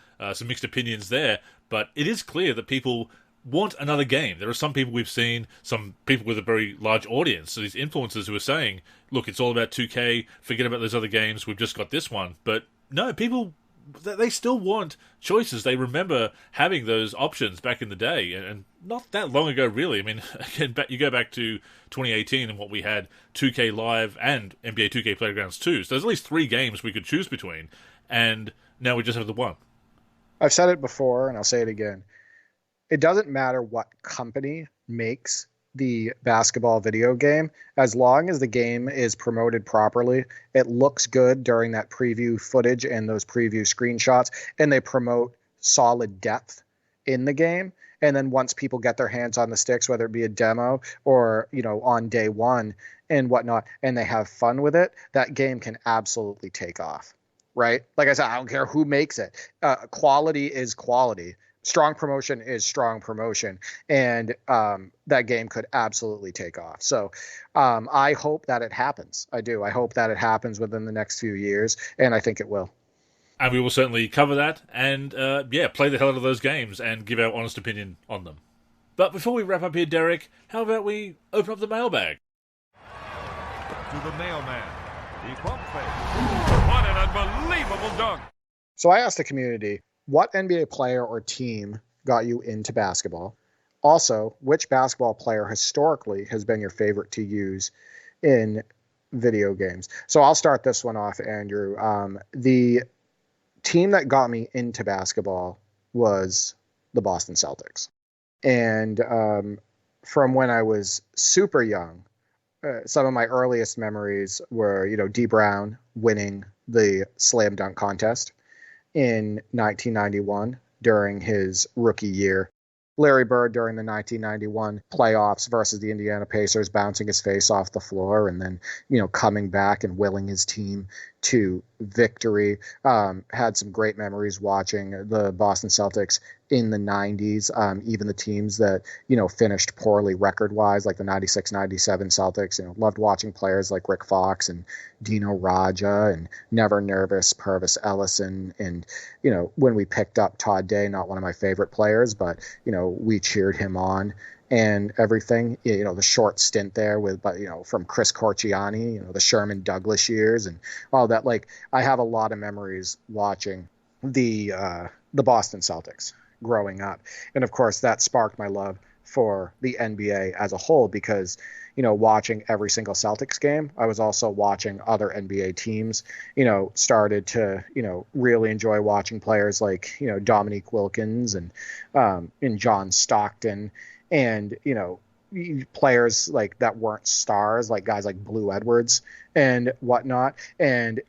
mixed opinions there, but it is clear that people want another game. There are some people we've seen, some people with a very large audience, so these influencers who are saying, look, it's all about 2K, forget about those other games, we've just got this one. But no, people, they still want choices. They remember having those options back in the day, and not that long ago, really. I mean, again, you go back to 2018 and what we had, 2K Live and NBA 2K Playgrounds 2. So there's at least 3 games we could choose between, and now we just have the one. I've said it before, and I'll say it again. It doesn't matter what company makes the basketball video game, as long as the game is promoted properly, it looks good during that preview footage and those preview screenshots, and they promote solid depth in the game. And then once people get their hands on the sticks, whether it be a demo or, on day one and whatnot, and they have fun with it, that game can absolutely take off, right? Like I said, I don't care who makes it. Quality is quality. Strong promotion is strong promotion, and that game could absolutely take off. So I hope that it happens. I do. I hope that it happens within the next few years, and I think it will. And we will certainly cover that and, play the hell out of those games and give our honest opinion on them. But before we wrap up here, Derek, how about we open up the mailbag? To the mailman, the pump fake. What an unbelievable dunk! So I asked the community, what NBA player or team got you into basketball? Also, which basketball player historically has been your favorite to use in video games? So I'll start this one off, Andrew. The team that got me into basketball was the Boston Celtics. And from when I was super young, some of my earliest memories were, D. Brown winning the slam dunk contest in 1991 during his rookie year. Larry Bird during the 1991 playoffs versus the Indiana Pacers, bouncing his face off the floor and then, coming back and willing his team to victory. Had some great memories watching the Boston Celtics in the 90s, even the teams that, finished poorly record-wise, like the 96-97 Celtics. Loved watching players like Rick Fox and Dino Raja and Never Nervous Purvis Ellison. And, when we picked up Todd Day, not one of my favorite players, but, we cheered him on and everything, the short stint there from Chris Corchiani, the Sherman Douglas years and all that. Like, I have a lot of memories watching the Boston Celtics growing up. And of course that sparked my love for the NBA as a whole, because, watching every single Celtics game, I was also watching other NBA teams, started to, really enjoy watching players like, Dominique Wilkins and John Stockton and, players like that weren't stars, like guys like Blue Edwards and whatnot. And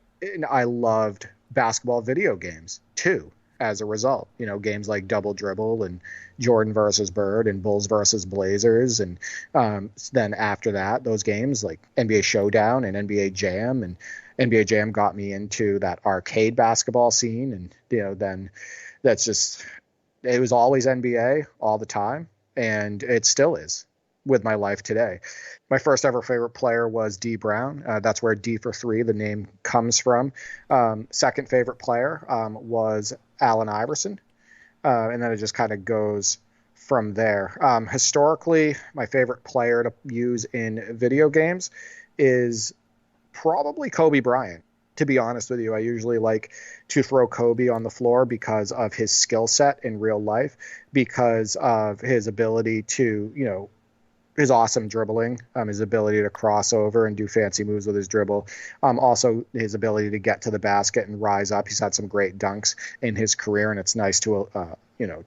I loved basketball video games too, as a result, games like Double Dribble and Jordan versus Bird and Bulls versus Blazers. And then after that, those games like NBA Showdown and NBA Jam, and NBA Jam got me into that arcade basketball scene. And, then that's just, it was always NBA all the time. And it still is with my life today. My first ever favorite player was D. Brown. That's where D for 3, the name, comes from. Second favorite player was Allen Iverson. And then it just kind of goes from there. Historically, my favorite player to use in video games is probably Kobe Bryant to be honest with you. I usually like to throw Kobe on the floor because of his skill set in real life, because of his ability to, his awesome dribbling, his ability to cross over and do fancy moves with his dribble. Also his ability to get to the basket and rise up. He's had some great dunks in his career, and it's nice to,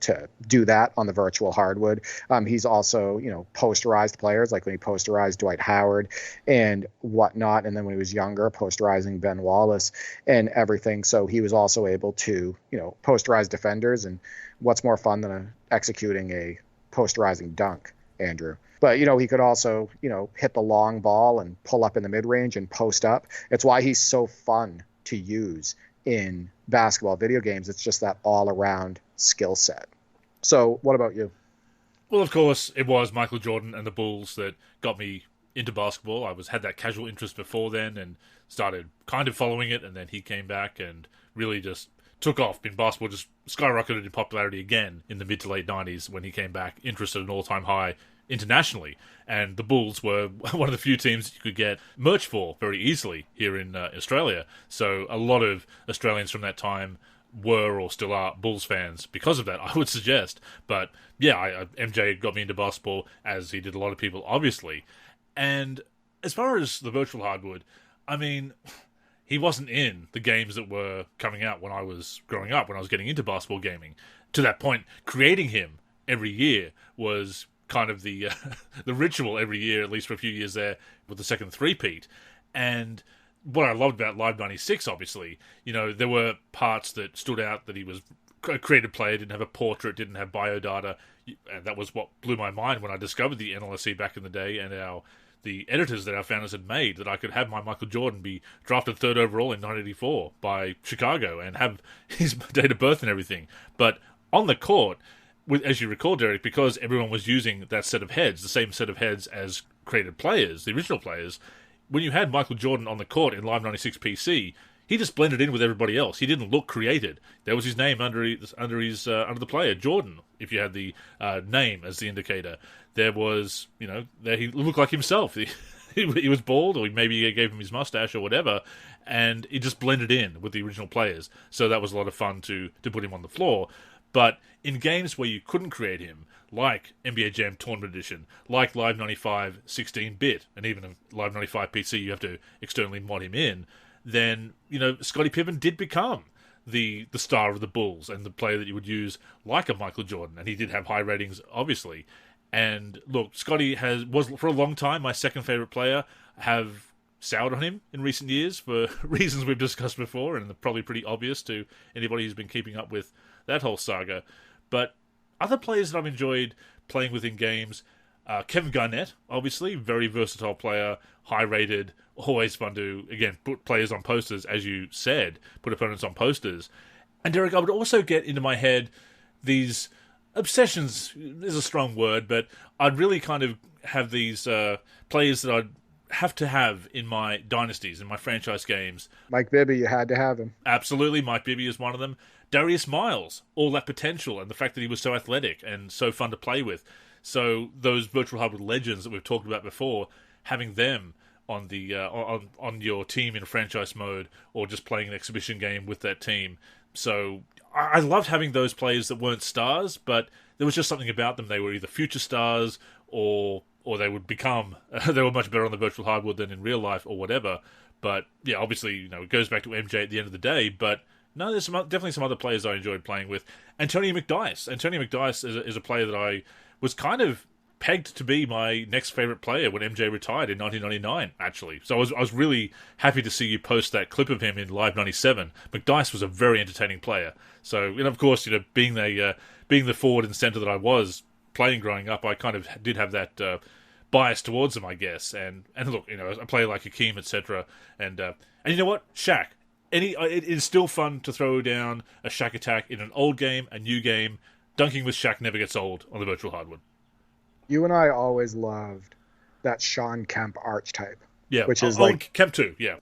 to do that on the virtual hardwood. He's also, posterized players, like when he posterized Dwight Howard and whatnot. And then when he was younger, posterizing Ben Wallace and everything. So he was also able to, posterize defenders. And what's more fun than executing a posterizing dunk, Andrew? But, he could also, hit the long ball and pull up in the mid-range and post up. It's why he's so fun to use in basketball video games. It's just that all-around skill set. So what about you? Well, of course, it was Michael Jordan and the Bulls that got me into basketball. I had that casual interest before then and started kind of following it, and then he came back and really just took off. Basketball just skyrocketed in popularity again in the mid to late 90s when he came back, interest at an all-time high internationally, and the Bulls were one of the few teams you could get merch for very easily here in Australia. So a lot of Australians from that time were or still are Bulls fans because of that, I would suggest. But yeah, MJ got me into basketball, as he did a lot of people, obviously. And as far as the virtual hardwood, I mean, he wasn't in the games that were coming out when I was growing up, when I was getting into basketball gaming. To that point, creating him every year was kind of the ritual every year, at least for a few years there, with the second three-peat. And what I loved about Live 96, obviously, there were parts that stood out, that he was a creative player, didn't have a portrait, didn't have biodata. And that was what blew my mind when I discovered the NLSC back in the day, and the editors that our founders had made, that I could have my Michael Jordan be drafted 3rd overall in 1984 by Chicago and have his date of birth and everything. But on the court, as you recall, Derek, because everyone was using that set of heads, the same set of heads as created players, the original players, when you had Michael Jordan on the court in Live 96 PC, he just blended in with everybody else. He didn't look created. There was his name under the player, Jordan, if you had the name as the indicator. There was, there he looked like himself. He was bald, or maybe he gave him his mustache or whatever, and he just blended in with the original players. So that was a lot of fun to put him on the floor. But in games where you couldn't create him, like NBA Jam Tournament Edition, like Live 95 16-bit, and even a Live 95 PC you have to externally mod him in, then, Scottie Pippen did become the star of the Bulls and the player that you would use like a Michael Jordan. And he did have high ratings, obviously. And look, Scottie was for a long time my second favorite player. Have soured on him in recent years for reasons we've discussed before, and probably pretty obvious to anybody who's been keeping up with that whole saga. But other players that I've enjoyed playing with in games, Kevin Garnett, obviously, very versatile player, high-rated, always fun to, again, put players on posters, as you said, put opponents on posters. And Derek, I would also get into my head these obsessions is a strong word, but I'd really kind of have these players that I'd have to have in my dynasties, in my franchise games. Mike Bibby, you had to have him. Absolutely, Mike Bibby is one of them. Darius Miles, all that potential, and the fact that he was so athletic and so fun to play with. So those virtual hardwood legends that we've talked about before, having them on the on your team in franchise mode, or just playing an exhibition game with that team. So I loved having those players that weren't stars, but there was just something about them. They were either future stars or they would become. They were much better on the virtual hardwood than in real life or whatever. But yeah, obviously, it goes back to MJ at the end of the day. But no, there's definitely some other players I enjoyed playing with. Antonio McDyess. Antonio McDyess is a player that I was kind of pegged to be my next favorite player when MJ retired in 1999, actually. So I was really happy to see you post that clip of him in Live 97. McDyess was a very entertaining player. So, and of course, being the forward and center that I was playing growing up, I kind of did have that bias towards him, I guess. And look, a player like Hakeem, etc. And you know what? Shaq. It is still fun to throw down a Shaq attack in an old game, a new game. Dunking with Shaq never gets old on the virtual hardwood. You and I always loved that Sean Kemp archetype. Yeah, which is Kemp too. Yeah,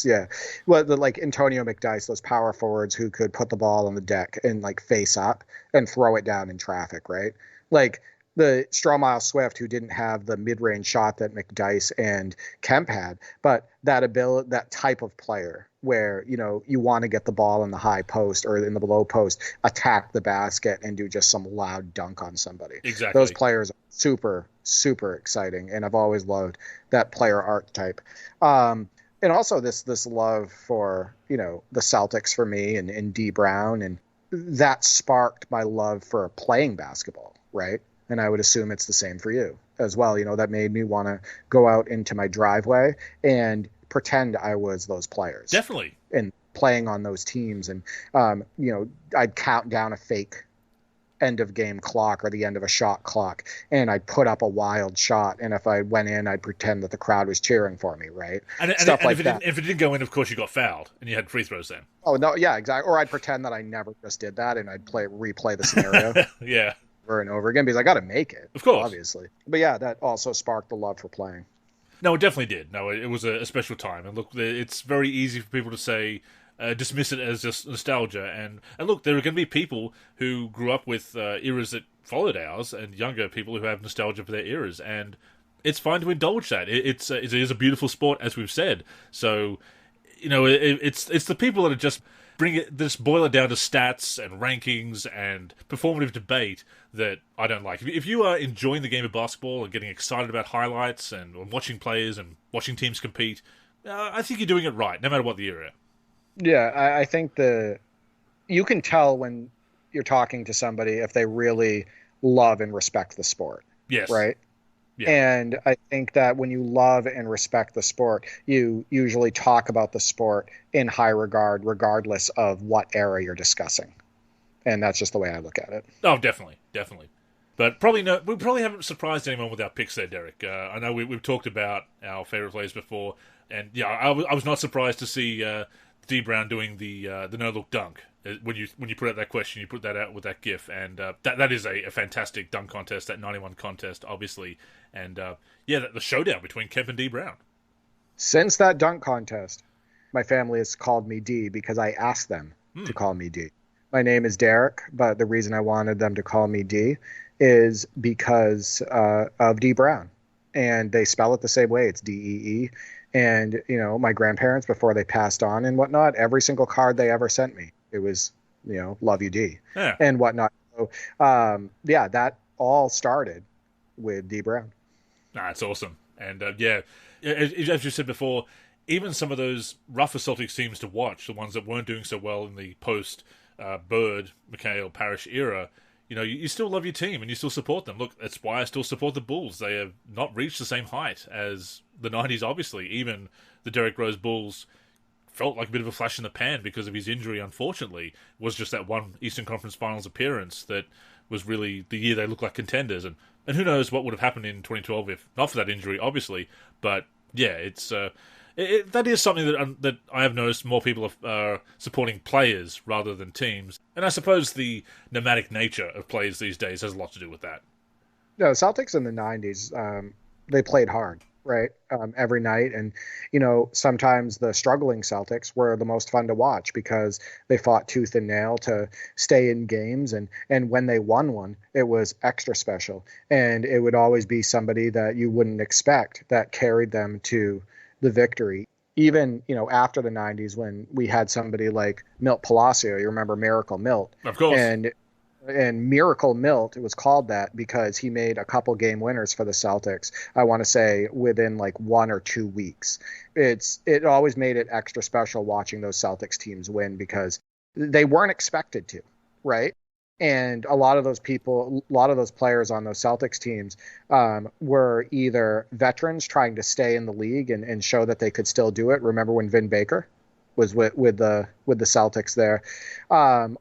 yeah. Well, like Antonio McDyess, those power forwards who could put the ball on the deck and face up and throw it down in traffic, right? Like the Stromile Swift, who didn't have the mid-range shot that McDyess and Kemp had, but that type of player where, you want to get the ball in the high post or in the low post, attack the basket and do just some loud dunk on somebody. Exactly. Those players are super, super exciting. And I've always loved that player archetype. And also this love for, the Celtics for me and D Brown, and that sparked my love for playing basketball. Right. And I would assume it's the same for you as well. That made me want to go out into my driveway and pretend I was those players. Definitely. And playing on those teams. And, I'd count down a fake end of game clock or the end of a shot clock, and I'd put up a wild shot. And if I went in, I'd pretend that the crowd was cheering for me. Right. Stuff like that. If it didn't go in, of course, you got fouled and you had free throws then. Oh, no. Yeah, exactly. Or I'd pretend that I never just did that, and I'd replay the scenario. Yeah. Over and over again, because I got to make it, of course, obviously. But yeah, that also sparked the love for playing. No, it definitely did. No, it was a special time. And look, it's very easy for people to say, dismiss it as just nostalgia. And look, there are going to be people who grew up with eras that followed ours, and younger people who have nostalgia for their eras. And it's fine to indulge that. It is a beautiful sport, as we've said. So, it's the people that are just boil it down to stats and rankings and performative debate that I don't like. If you are enjoying the game of basketball and getting excited about highlights and watching players and watching teams compete, I think you're doing it right, no matter what the era. Yeah, I think you can tell when you're talking to somebody if they really love and respect the sport. Yes. Right? Yeah. And I think that when you love and respect the sport, you usually talk about the sport in high regard, regardless of what era you're discussing. And that's just the way I look at it. Oh, definitely. But we probably haven't surprised anyone with our picks there, Derek. I know we've talked about our favorite players before, and yeah, I was not surprised to see D Brown doing the no-look dunk. When you put out that question, you put that out with that GIF, and that is a fantastic dunk contest, that 91 contest, obviously, and the showdown between Kemp and D Brown. Since that dunk contest, my family has called me D because I asked them to call me D. My name is Derek, but the reason I wanted them to call me D is because of D Brown, and they spell it the same way. It's D-E-E. And, my grandparents, before they passed on and whatnot, every single card they ever sent me, it was, love you, D, and whatnot. So, that all started with D Brown. That's awesome. And, as you said before, even some of those rougher Celtics teams to watch, the ones that weren't doing so well in the post-Bird, McHale, Parrish era, you still love your team and you still support them. Look, that's why I still support the Bulls. They have not reached the same height as the 90s, obviously. Even the Derrick Rose Bulls felt like a bit of a flash in the pan because of his injury, unfortunately. It was just that one Eastern Conference Finals appearance that was really the year they looked like contenders. And who knows what would have happened in 2012 if not for that injury, obviously. But, yeah, it's... that is something that I have noticed more people are supporting players rather than teams. And I suppose the nomadic nature of players these days has a lot to do with that. No, Celtics in the 90s, they played hard, right? Every night. And, sometimes the struggling Celtics were the most fun to watch because they fought tooth and nail to stay in games. And when they won one, it was extra special. And it would always be somebody that you wouldn't expect that carried them to the victory. Even, after the 90s when we had somebody like Milt Palacio, you remember Miracle Milt. Of course. And Miracle Milt, it was called that because he made a couple game winners for the Celtics, I want to say within like 1 or 2 weeks. It always made it extra special watching those Celtics teams win because they weren't expected to, right? And a lot of those players on those Celtics teams were either veterans trying to stay in the league and show that they could still do it. Remember when Vin Baker was with the Celtics there,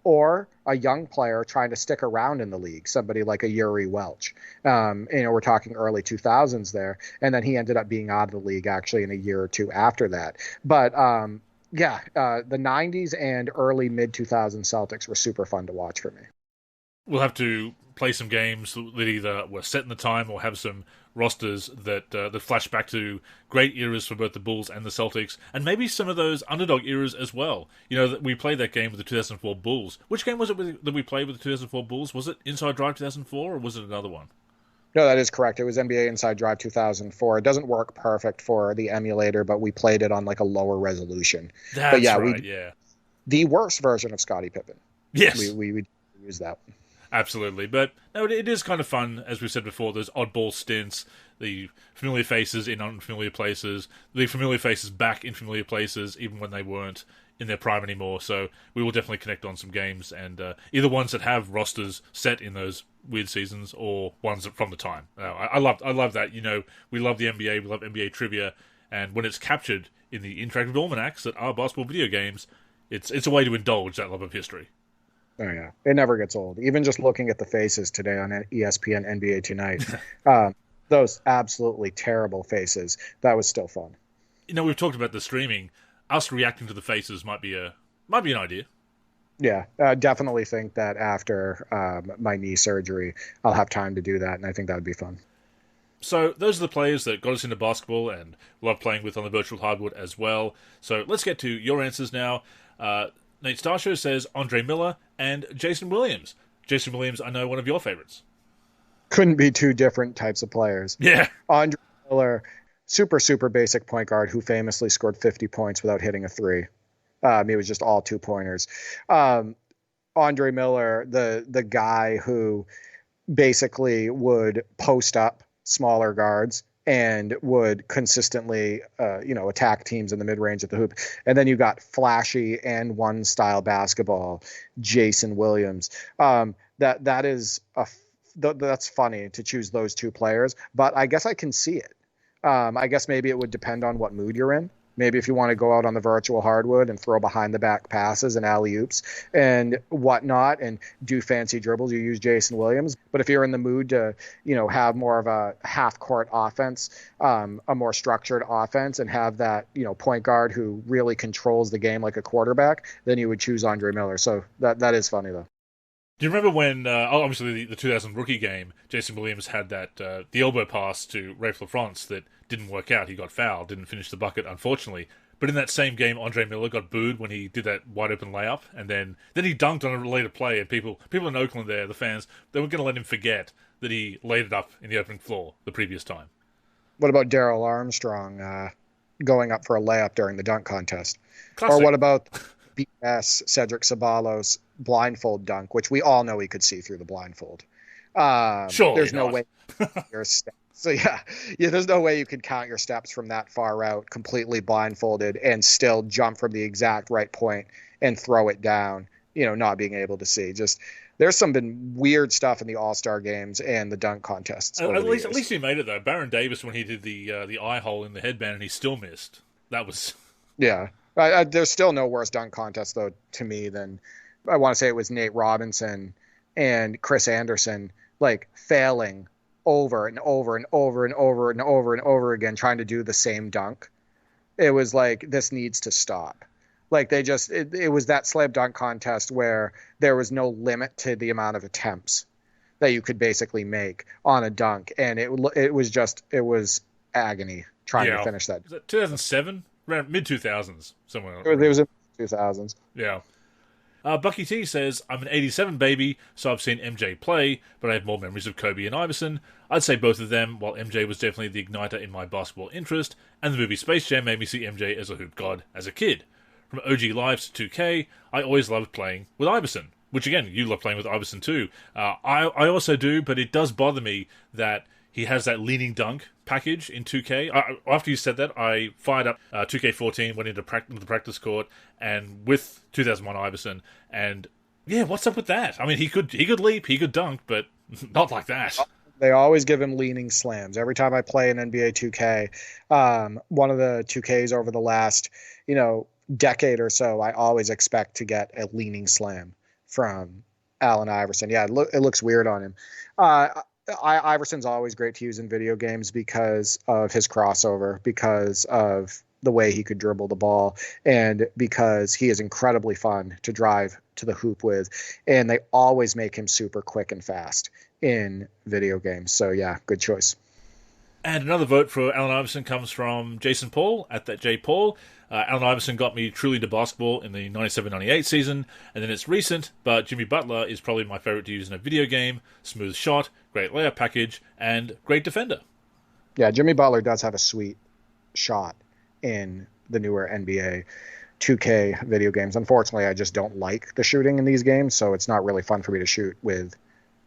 or a young player trying to stick around in the league, somebody like a Yuri Welch. We're talking early 2000s there, and then he ended up being out of the league actually in a year or two after that. But the 90s and early mid 2000s Celtics were super fun to watch for me. We'll have to play some games that either were set in the time or have some rosters that flash back to great eras for both the Bulls and the Celtics, and maybe some of those underdog eras as well. We played that game with the 2004 Bulls. Which game was it that we played with the 2004 Bulls? Was it Inside Drive 2004 or was it another one? No, that is correct. It was NBA Inside Drive 2004. It doesn't work perfect for the emulator, but we played it on like a lower resolution. That's but yeah, right, yeah. The worst version of Scottie Pippen. Yes. We use that one. Absolutely. But no, it is kind of fun, as we said before, those oddball stints, the familiar faces in unfamiliar places, the familiar faces back in familiar places, even when they weren't in their prime anymore. So we will definitely connect on some games, and either ones that have rosters set in those weird seasons or ones that from the time. I love that. You know, we love the NBA, we love NBA trivia, and when it's captured in the interactive almanacs that are basketball video games, it's a way to indulge that love of history. Oh yeah, it never gets old. Even just looking at the faces today on ESPN NBA Tonight, those absolutely terrible faces. That was still fun. You know, we've talked about the streaming. Us reacting to the faces might be an idea. Yeah, I definitely think that after my knee surgery, I'll have time to do that, and I think that would be fun. So those are the players that got us into basketball and love playing with on the virtual hardwood as well. So let's get to your answers now. Nate Starshow says Andre Miller and Jason Williams. Jason Williams, I know, one of your favorites. Couldn't be two different types of players. Yeah. Andre Miller, super basic point guard who famously scored 50 points without hitting a three. It was just all 2-pointers. Andre Miller, the guy who basically would post up smaller guards and would consistently, attack teams in the mid-range at the hoop. And then you got flashy and one style basketball, Jason Williams. That's funny to choose those two players, but I guess I can see it. I guess maybe it would depend on what mood you're in. Maybe if you want to go out on the virtual hardwood and throw behind the back passes and alley-oops and whatnot and do fancy dribbles, you use Jason Williams. But if you're in the mood to, have more of a half-court offense, a more structured offense, and have that, point guard who really controls the game like a quarterback, then you would choose Andre Miller. So that is funny, though. Do you remember when, obviously the 2000 rookie game, Jason Williams had that the elbow pass to Rafe LaFrance that didn't work out. He got fouled, didn't finish the bucket, unfortunately. But in that same game, Andre Miller got booed when he did that wide-open layup, and then he dunked on a later play, and people in Oakland there, the fans, they weren't going to let him forget that he laid it up in the opening floor the previous time. What about Darrell Armstrong going up for a layup during the dunk contest? Classic. Or what about BS Cedric Ceballos blindfold dunk, which we all know he could see through the blindfold. Sure, there's no way your steps. So yeah, there's no way you could count your steps from that far out, completely blindfolded, and still jump from the exact right point and throw it down. Not being able to see. Just there's been weird stuff in the All-Star games and the dunk contests. At least he made it though. Baron Davis, when he did the eye hole in the headband and he still missed. That was yeah. There's still no worse dunk contest though to me than. I want to say it was Nate Robinson and Chris Anderson, like failing over and over and over and over and over and over again, trying to do the same dunk. It was like, this needs to stop. Like it was that slam dunk contest where there was no limit to the amount of attempts that you could basically make on a dunk. And it was agony trying to finish that. Was that 2007? Around mid-2000s, somewhere. It was in 2000s. Yeah. Bucky T says, I'm an 87 baby, so I've seen MJ play, but I have more memories of Kobe and Iverson. I'd say both of them, while MJ was definitely the igniter in my basketball interest, and the movie Space Jam made me see MJ as a hoop god as a kid. From OG Lives to 2K, I always loved playing with Iverson, which again, you love playing with Iverson too. I also do, but it does bother me that he has that leaning dunk package in 2K. After you said that, I fired up 2K14, went into the practice court, and with 2001 Iverson, and yeah, what's up with that? I mean, he could leap, he could dunk, but not like that. They always give him leaning slams. Every time I play an NBA 2K, one of the 2Ks over the last, decade or so, I always expect to get a leaning slam from Allen Iverson. Yeah, it looks weird on him. Iverson's always great to use in video games because of his crossover, because of the way he could dribble the ball, and because he is incredibly fun to drive to the hoop with. And they always make him super quick and fast in video games. So yeah, good choice. And another vote for Allen Iverson comes from Jason Paul, at that J Paul. Allen Iverson got me truly into basketball in the 97-98 season, and then it's recent, but Jimmy Butler is probably my favorite to use in a video game. Smooth shot, great layup package, and great defender. Yeah, Jimmy Butler does have a sweet shot in the newer NBA 2K video games. Unfortunately, I just don't like the shooting in these games, so it's not really fun for me to shoot with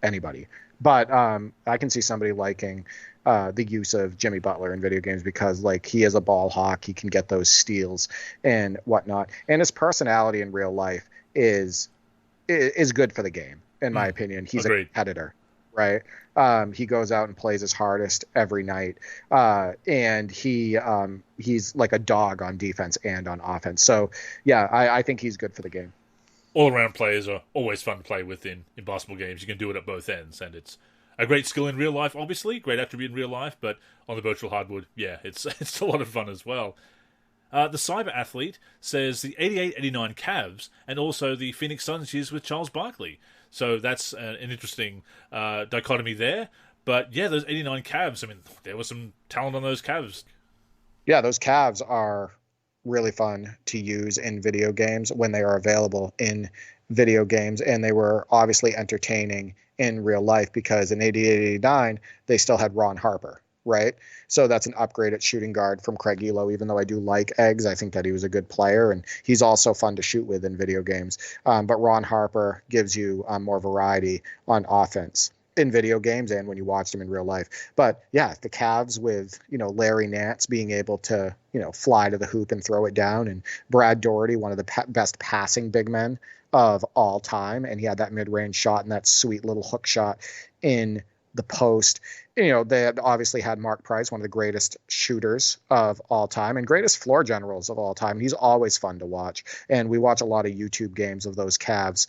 anybody. But I can see somebody liking the use of Jimmy Butler in video games because, like, he is a ball hawk. He can get those steals and whatnot. And his personality in real life is good for the game, in my opinion. He's a competitor, right? He goes out and plays his hardest every night. And he's like a dog on defense and on offense. So, yeah, I think he's good for the game. All-around players are always fun to play with in basketball games. You can do it at both ends, and it's a great skill in real life, obviously, great attribute in real life, but on the virtual hardwood, yeah, it's a lot of fun as well. The Cyber Athlete says the 88-89 Cavs and also the Phoenix Suns years with Charles Barkley. So that's an interesting dichotomy there. But yeah, those 89 Cavs, I mean, there was some talent on those Cavs. Yeah, those Cavs are really fun to use in video games when they are available in video games, and they were obviously entertaining in real life because in 88-89 they still had Ron Harper, right? So that's an upgrade at shooting guard from Craig Elo. Even though I do like Eggs, I think that he was a good player, and he's also fun to shoot with in video games. But Ron Harper gives you more variety on offense in video games and when you watch them in real life. But yeah, the Cavs with, Larry Nance being able to, fly to the hoop and throw it down, and Brad Daugherty, one of the best passing big men of all time, and he had that mid-range shot and that sweet little hook shot in the post. They had obviously had Mark Price, one of the greatest shooters of all time and greatest floor generals of all time. He's always fun to watch, and we watch a lot of YouTube games of those Cavs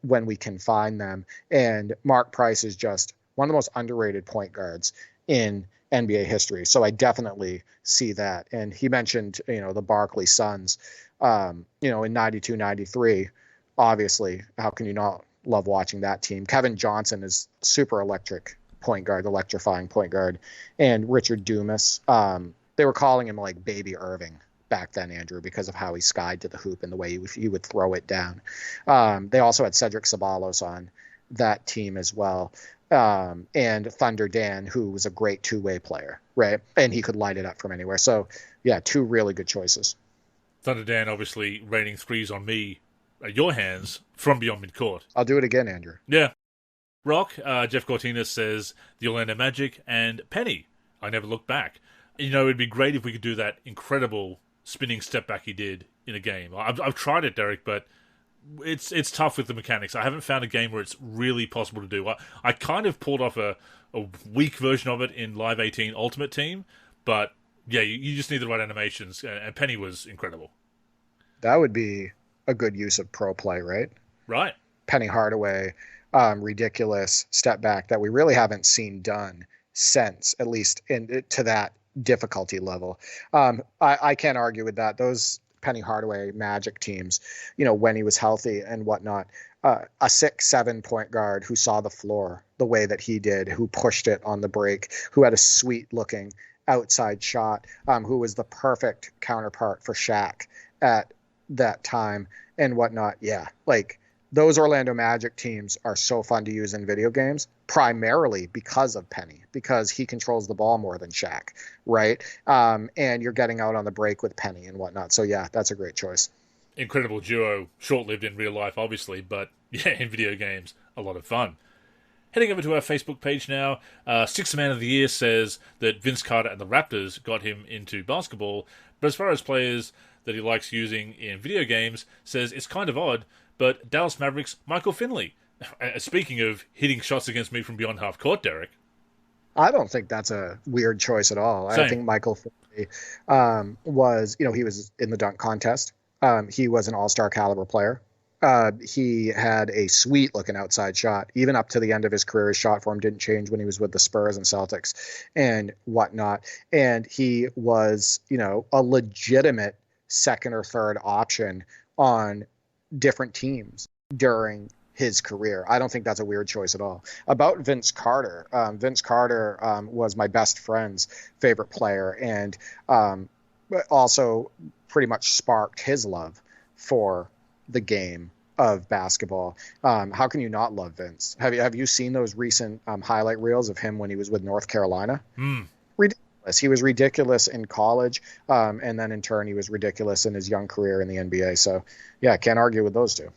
when we can find them. And Mark Price is just one of the most underrated point guards in NBA history. So I definitely see that. And he mentioned, the Barkley Suns, in 92, 93, obviously, how can you not love watching that team? Kevin Johnson is super electric point guard, electrifying point guard. And Richard Dumas, they were calling him like Baby Irving back then, Andrew, because of how he skied to the hoop and the way he would throw it down. They also had Cedric Ceballos on that team as well. And Thunder Dan, who was a great two-way player, right? And he could light it up from anywhere. So, yeah, two really good choices. Thunder Dan obviously raining threes on me at your hands from beyond midcourt. I'll do it again, Andrew. Yeah. Rock, Jeff Cortinas says the Orlando Magic and Penny. I never looked back. It'd be great if we could do that incredible spinning step back he did in a game. I've tried it, Derek, but it's tough with the mechanics. I haven't found a game where it's really possible to do. I kind of pulled off a weak version of it in Live 18 Ultimate Team, but yeah, you just need the right animations, and Penny was incredible. That would be a good use of pro play, right? Right. Penny Hardaway, ridiculous step back that we really haven't seen done since, at least to that difficulty level. I can't argue with that. Those Penny Hardaway Magic teams, when he was healthy and whatnot, a 6-7 point guard who saw the floor the way that he did, who pushed it on the break, who had a sweet looking outside shot, who was the perfect counterpart for Shaq at that time and whatnot. Yeah, like those Orlando Magic teams are so fun to use in video games, primarily because of Penny, because he controls the ball more than Shaq, right? And you're getting out on the break with Penny and whatnot. So yeah, that's a great choice. Incredible duo, short-lived in real life, obviously, but yeah, in video games, a lot of fun. Heading over to our Facebook page now, Sixth Man of the Year says that Vince Carter and the Raptors got him into basketball, but as far as players that he likes using in video games, says it's kind of odd, but Dallas Mavericks, Michael Finley. Speaking of hitting shots against me from beyond half court, Derek. I don't think that's a weird choice at all. Same. I think Michael Finley was, he was in the dunk contest. He was an all-star caliber player. He had a sweet-looking outside shot. Even up to the end of his career, his shot form didn't change when he was with the Spurs and Celtics and whatnot. And he was, a legitimate second or third option on different teams during his career. I don't think that's a weird choice at all. About Vince Carter, Vince Carter was my best friend's favorite player, and also pretty much sparked his love for the game of basketball. How can you not love Vince? Have you seen those recent highlight reels of him when he was with North Carolina? Ridiculous. He was ridiculous in college, and then in turn he was ridiculous in his young career in the NBA. So yeah, can't argue with those two.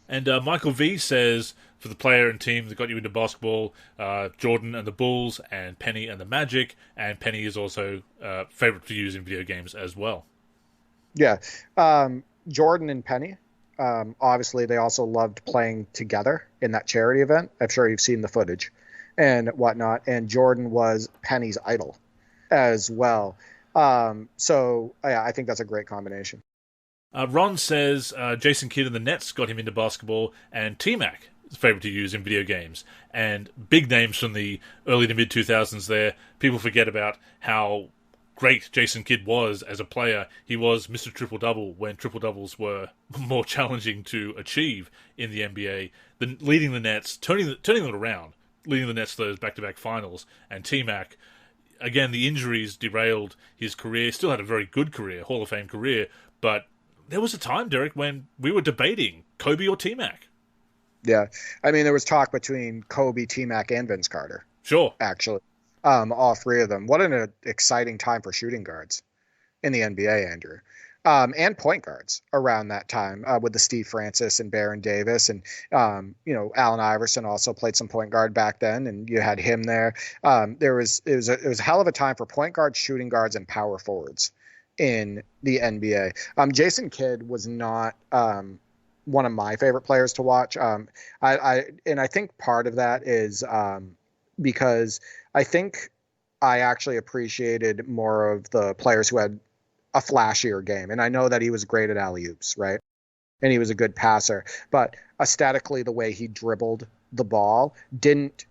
And Michael V says, for the player and team that got you into basketball, Jordan and the Bulls, and Penny and the Magic, and Penny is also favorite to use in video games as well. Yeah, Jordan and Penny. Obviously, they also loved playing together in that charity event. I'm sure you've seen the footage and whatnot. And Jordan was Penny's idol as well. So yeah, I think that's a great combination. Ron says Jason Kidd and the Nets got him into basketball, and T-Mac is favorite to use in video games. And big names from the early to mid-2000s there. People forget about how great Jason Kidd was as a player. He was Mr. Triple-Double when triple-doubles were more challenging to achieve in the NBA. Leading the Nets, turning them around, leading the Nets to those back-to-back finals. And T-Mac, again, the injuries derailed his career. Still had a very good career, Hall of Fame career, but there was a time, Derek, when we were debating Kobe or T-Mac. Yeah. I mean, there was talk between Kobe, T-Mac, and Vince Carter. Sure. Actually. All three of them. What an exciting time for shooting guards in the NBA, Andrew. And point guards around that time with the Steve Francis and Baron Davis. And, Allen Iverson also played some point guard back then, and you had him there. It was a hell of a time for point guards, shooting guards, and power forwards in the NBA. Jason Kidd was not one of my favorite players to watch. I think part of that is because I think I actually appreciated more of the players who had a flashier game. And I know that he was great at alley-oops, right? And he was a good passer. But aesthetically, the way he dribbled the ball didn't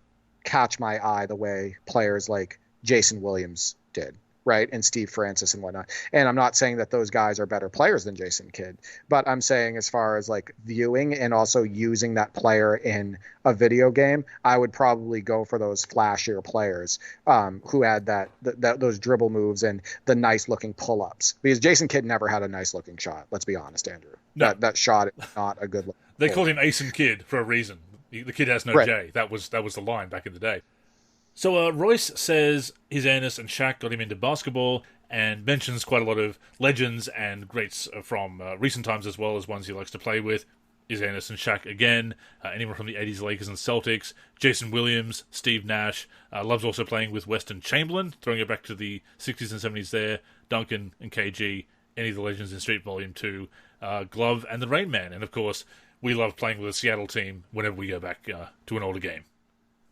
catch my eye the way players like Jason Williams did, right? And Steve Francis and whatnot. And I'm not saying that those guys are better players than Jason Kidd, but I'm saying as far as like viewing and also using that player in a video game, I would probably go for those flashier players who had those dribble moves and the nice looking pull-ups, because Jason Kidd never had a nice looking shot. Let's be honest, Andrew. No. That shot is not a good look. They called him Ace and Kidd for a reason. The kid has no right. J. That was the line back in the day. So Royce says his Ernest and Shaq got him into basketball, and mentions quite a lot of legends and greats from recent times as well as ones he likes to play with. Is Ernest and Shaq again, anyone from the 80s Lakers and Celtics, Jason Williams, Steve Nash, loves also playing with Weston Chamberlain, throwing it back to the 60s and 70s there, Duncan and KG, any of the legends in Street Volume 2, Glove and the Rain Man, and of course, we love playing with a Seattle team whenever we go back to an older game.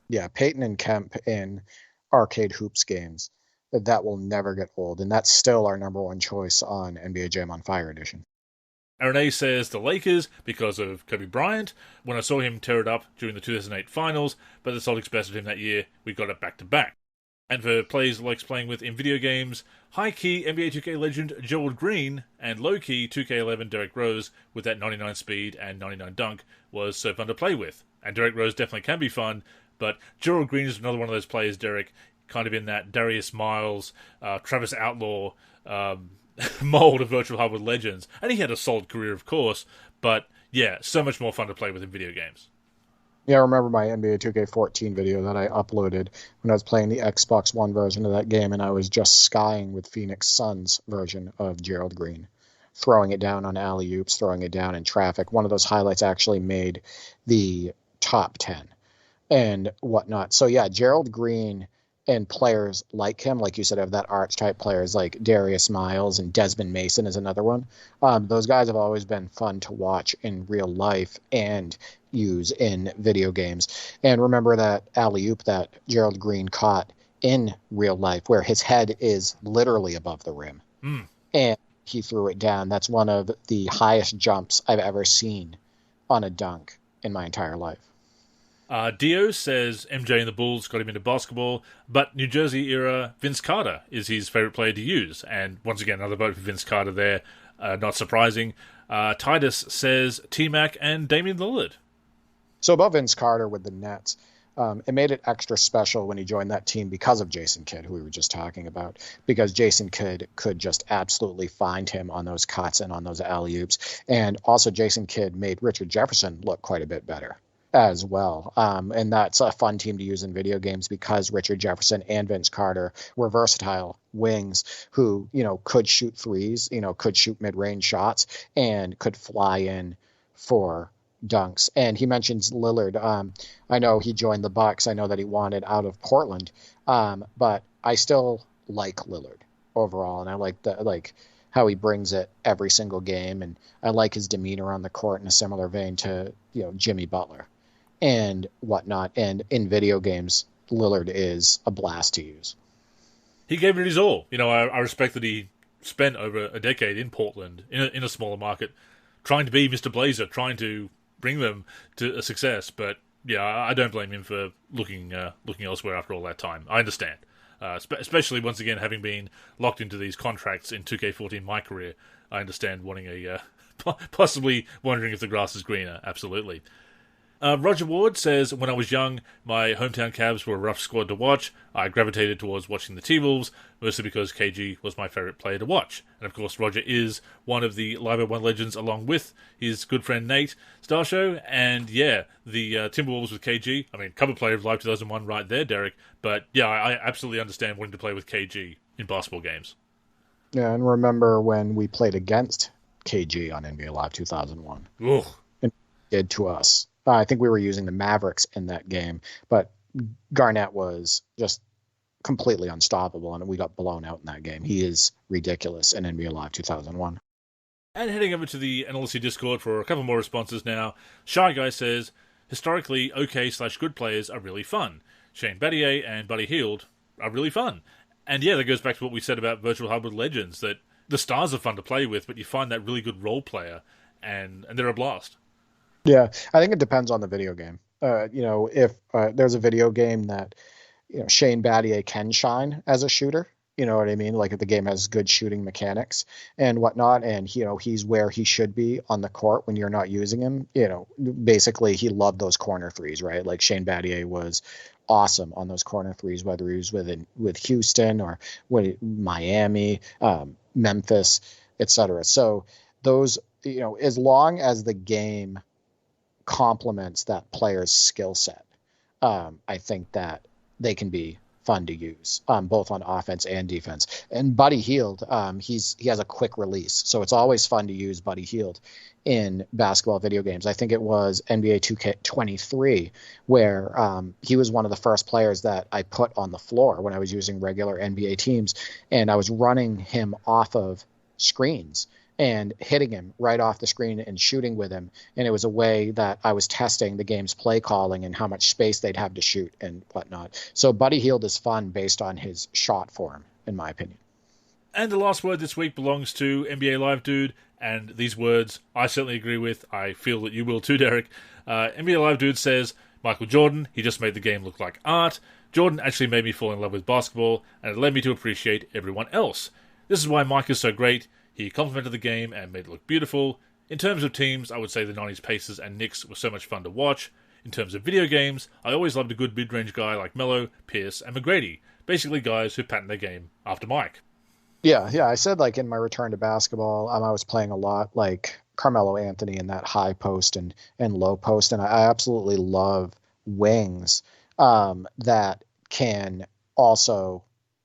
Yeah, Peyton and Kemp in arcade hoops games. That will never get old, and that's still our number one choice on NBA Jam on Fire Edition. Renee says the Lakers because of Kobe Bryant. When I saw him tear it up during the 2008 finals, but the Celtics bested him that year, we got it back-to-back. And for players he likes playing with in video games, high-key NBA 2K legend Gerald Green and low-key 2K11 Derrick Rose with that 99 speed and 99 dunk was so fun to play with. And Derrick Rose definitely can be fun, but Gerald Green is another one of those players, Derek, kind of in that Darius Miles, Travis Outlaw mold of virtual Hardwood legends. And he had a solid career, of course, but yeah, so much more fun to play with in video games. Yeah, I remember my NBA 2K14 video that I uploaded when I was playing the Xbox One version of that game, and I was just skying with Phoenix Suns version of Gerald Green, throwing it down on alley-oops, throwing it down in traffic. One of those highlights actually made the top 10 and whatnot. So yeah, Gerald Green and players like him, like you said, of that archetype players like Darius Miles and Desmond Mason is another one. Those guys have always been fun to watch in real life and use in video games. And remember that alley-oop that Gerald Green caught in real life where his head is literally above the rim. And he threw it down. That's one of the highest jumps I've ever seen on a dunk in my entire life. Dio says MJ and the Bulls got him into basketball, but New Jersey era Vince Carter is his favorite player to use. And once again, another vote for Vince Carter there. Not surprising. Titus says T-Mac and Damian Lillard. So about Vince Carter with the Nets, it made it extra special when he joined that team because of Jason Kidd, who we were just talking about, because Jason Kidd could just absolutely find him on those cuts and on those alley-oops. And also Jason Kidd made Richard Jefferson look quite a bit better as well. And that's a fun team to use in video games because Richard Jefferson and Vince Carter were versatile wings who, could shoot threes, could shoot mid-range shots and could fly in for dunks. And he mentions Lillard. I know he joined the Bucks. I know that he wanted out of Portland. But I still like Lillard overall. And I like how he brings it every single game. And I like his demeanor on the court in a similar vein to, Jimmy Butler and whatnot. And in video games, Lillard is a blast to use. He gave it his all. I respect that he spent over a decade in Portland, in a smaller market, trying to be Mr. Blazer, trying to bring them to a success. But yeah, I don't blame him for looking elsewhere after all that time. I understand, especially once again having been locked into these contracts in 2K14 my career. I understand wanting possibly wondering if the grass is greener. Absolutely. Roger Ward says, when I was young, my hometown Cavs were a rough squad to watch. I gravitated towards watching the T-Wolves, mostly because KG was my favourite player to watch. And of course, Roger is one of the Live at One legends, along with his good friend Nate Starshow. And yeah, the Timberwolves with KG, cover player of Live 2001 right there, Derek. But yeah, I absolutely understand wanting to play with KG in basketball games. Yeah, and remember when we played against KG on NBA Live 2001? Ugh. And it did to us. I think we were using the Mavericks in that game, but Garnett was just completely unstoppable, and we got blown out in that game. He is ridiculous in NBA Live 2001. And heading over to the NLSC Discord for a couple more responses now, Shy Guy says, historically, OK/good players are really fun. Shane Battier and Buddy Hield are really fun. And yeah, that goes back to what we said about Virtual Hardwood Legends, that the stars are fun to play with, but you find that really good role player, and they're a blast. Yeah, I think it depends on the video game. If there's a video game that, Shane Battier can shine as a shooter, you know what I mean? Like if the game has good shooting mechanics and whatnot, and, he's where he should be on the court when you're not using him, basically he loved those corner threes, right? Like Shane Battier was awesome on those corner threes, whether he was with Houston or with Miami, Memphis, etc. So those, as long as the game complements that player's skill set, I think that they can be fun to use, both on offense and defense. And Buddy Hield, he has a quick release, so it's always fun to use Buddy Hield in basketball video games. I think it was NBA 2K23 where he was one of the first players that I put on the floor when I was using regular NBA teams, and I was running him off of screens and hitting him right off the screen and shooting with him. And it was a way that I was testing the game's play calling and how much space they'd have to shoot and whatnot. So Buddy Hield is fun based on his shot form, in my opinion. And the last word this week belongs to NBA Live Dude, and these words I certainly agree with. I feel that you will too, Derek. NBA Live Dude says, Michael Jordan, he just made the game look like art. Jordan actually made me fall in love with basketball, and it led me to appreciate everyone else. This is why Mike is so great. He complemented the game and made it look beautiful. In terms of teams, I would say the 90s Pacers and Knicks were so much fun to watch. In terms of video games, I always loved a good mid-range guy like Melo, Pierce, and McGrady. Basically guys who patterned their game after Mike. Yeah. I said like in my return to basketball, I was playing a lot like Carmelo Anthony in that high post and low post. And I absolutely love wings that can also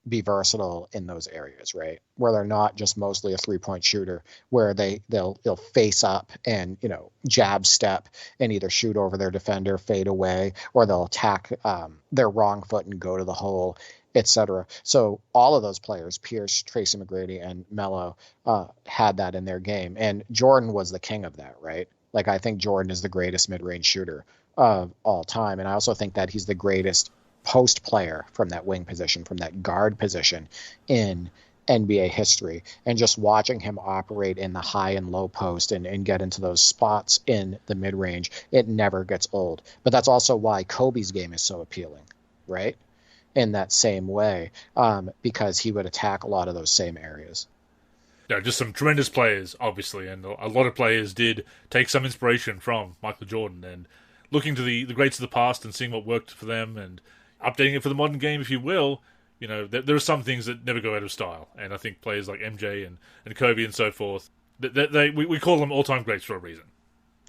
be versatile in those areas, right? Where they're not just mostly a 3-point shooter, where they'll face up and, jab step and either shoot over their defender, fade away, or they'll attack their wrong foot and go to the hole, etc. So all of those players, Pierce, Tracy McGrady, and Melo, had that in their game. And Jordan was the king of that, right? Like I think Jordan is the greatest mid-range shooter of all time. And I also think that he's the greatest post player from that wing position, from that guard position in NBA history. And just watching him operate in the high and low post and get into those spots in the mid-range, it never gets old. But that's also why Kobe's game is so appealing, right? In that same way, because he would attack a lot of those same areas. Yeah, just some tremendous players, obviously, and a lot of players did take some inspiration from Michael Jordan. And looking to the greats of the past and seeing what worked for them and updating it for the modern game, if you will, there are some things that never go out of style. And I think players like MJ and Kobe and so forth, we call them all-time greats for a reason.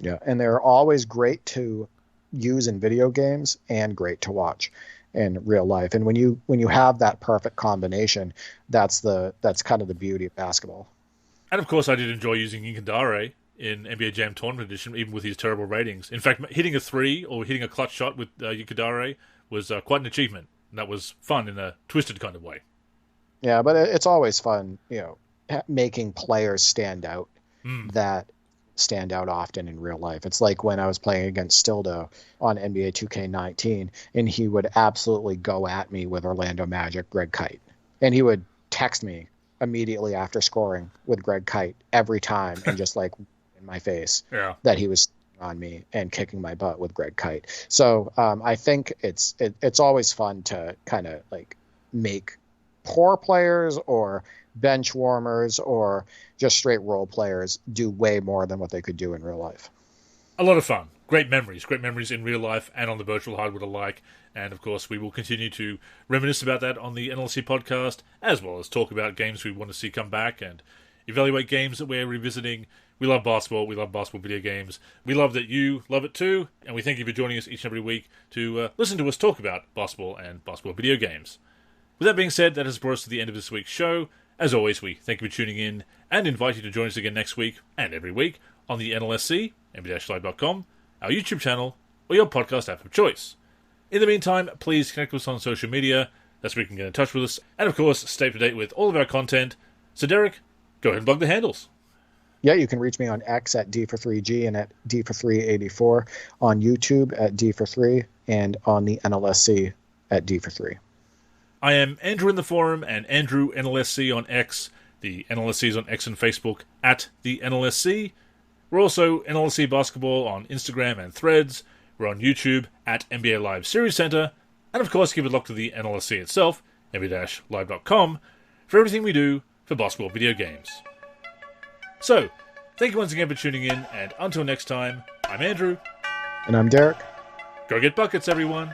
Yeah, and they're always great to use in video games and great to watch in real life. And when you have that perfect combination, that's kind of the beauty of basketball. And of course, I did enjoy using Inkandare in NBA Jam Tournament Edition, even with his terrible ratings. In fact, hitting a 3 or hitting a clutch shot with Inkandare was quite an achievement. And that was fun in a twisted kind of way. Yeah, but it's always fun, making players stand out that stand out often in real life. It's like when I was playing against Stildo on NBA 2K19, and he would absolutely go at me with Orlando Magic, Greg Kite. And he would text me immediately after scoring with Greg Kite every time and just like in my face that he was on me and kicking my butt with Greg Kite. So I think it's always fun to kind of like make poor players or bench warmers or just straight role players do way more than what they could do in real life. A lot of fun. Great memories in real life and on the virtual hardwood alike. And of course, we will continue to reminisce about that on the NLSC podcast, as well as talk about games we want to see come back and evaluate games that we're revisiting. We love basketball. We love basketball video games. We love that you love it too. And we thank you for joining us each and every week to listen to us talk about basketball and basketball video games. With that being said, that has brought us to the end of this week's show. As always, we thank you for tuning in and invite you to join us again next week and every week on the NLSC, nb-live.com, our YouTube channel, or your podcast app of choice. In the meantime, please connect with us on social media. That's where you can get in touch with us. And of course, stay up to date with all of our content. So Derek, go ahead and plug the handles. Yeah, you can reach me on X at D43G and at D4384, on YouTube at D43, and on the NLSC at D43. I am Andrew in the forum and Andrew NLSC on X. The NLSC is on X and Facebook at the NLSC. We're also NLSC Basketball on Instagram and Threads. We're on YouTube at NBA Live Series Center. And of course, keep it locked to the NLSC itself, nb-live.com, for everything we do for basketball video games. So, thank you once again for tuning in, and until next time, I'm Andrew. And I'm Derek. Go get buckets, everyone.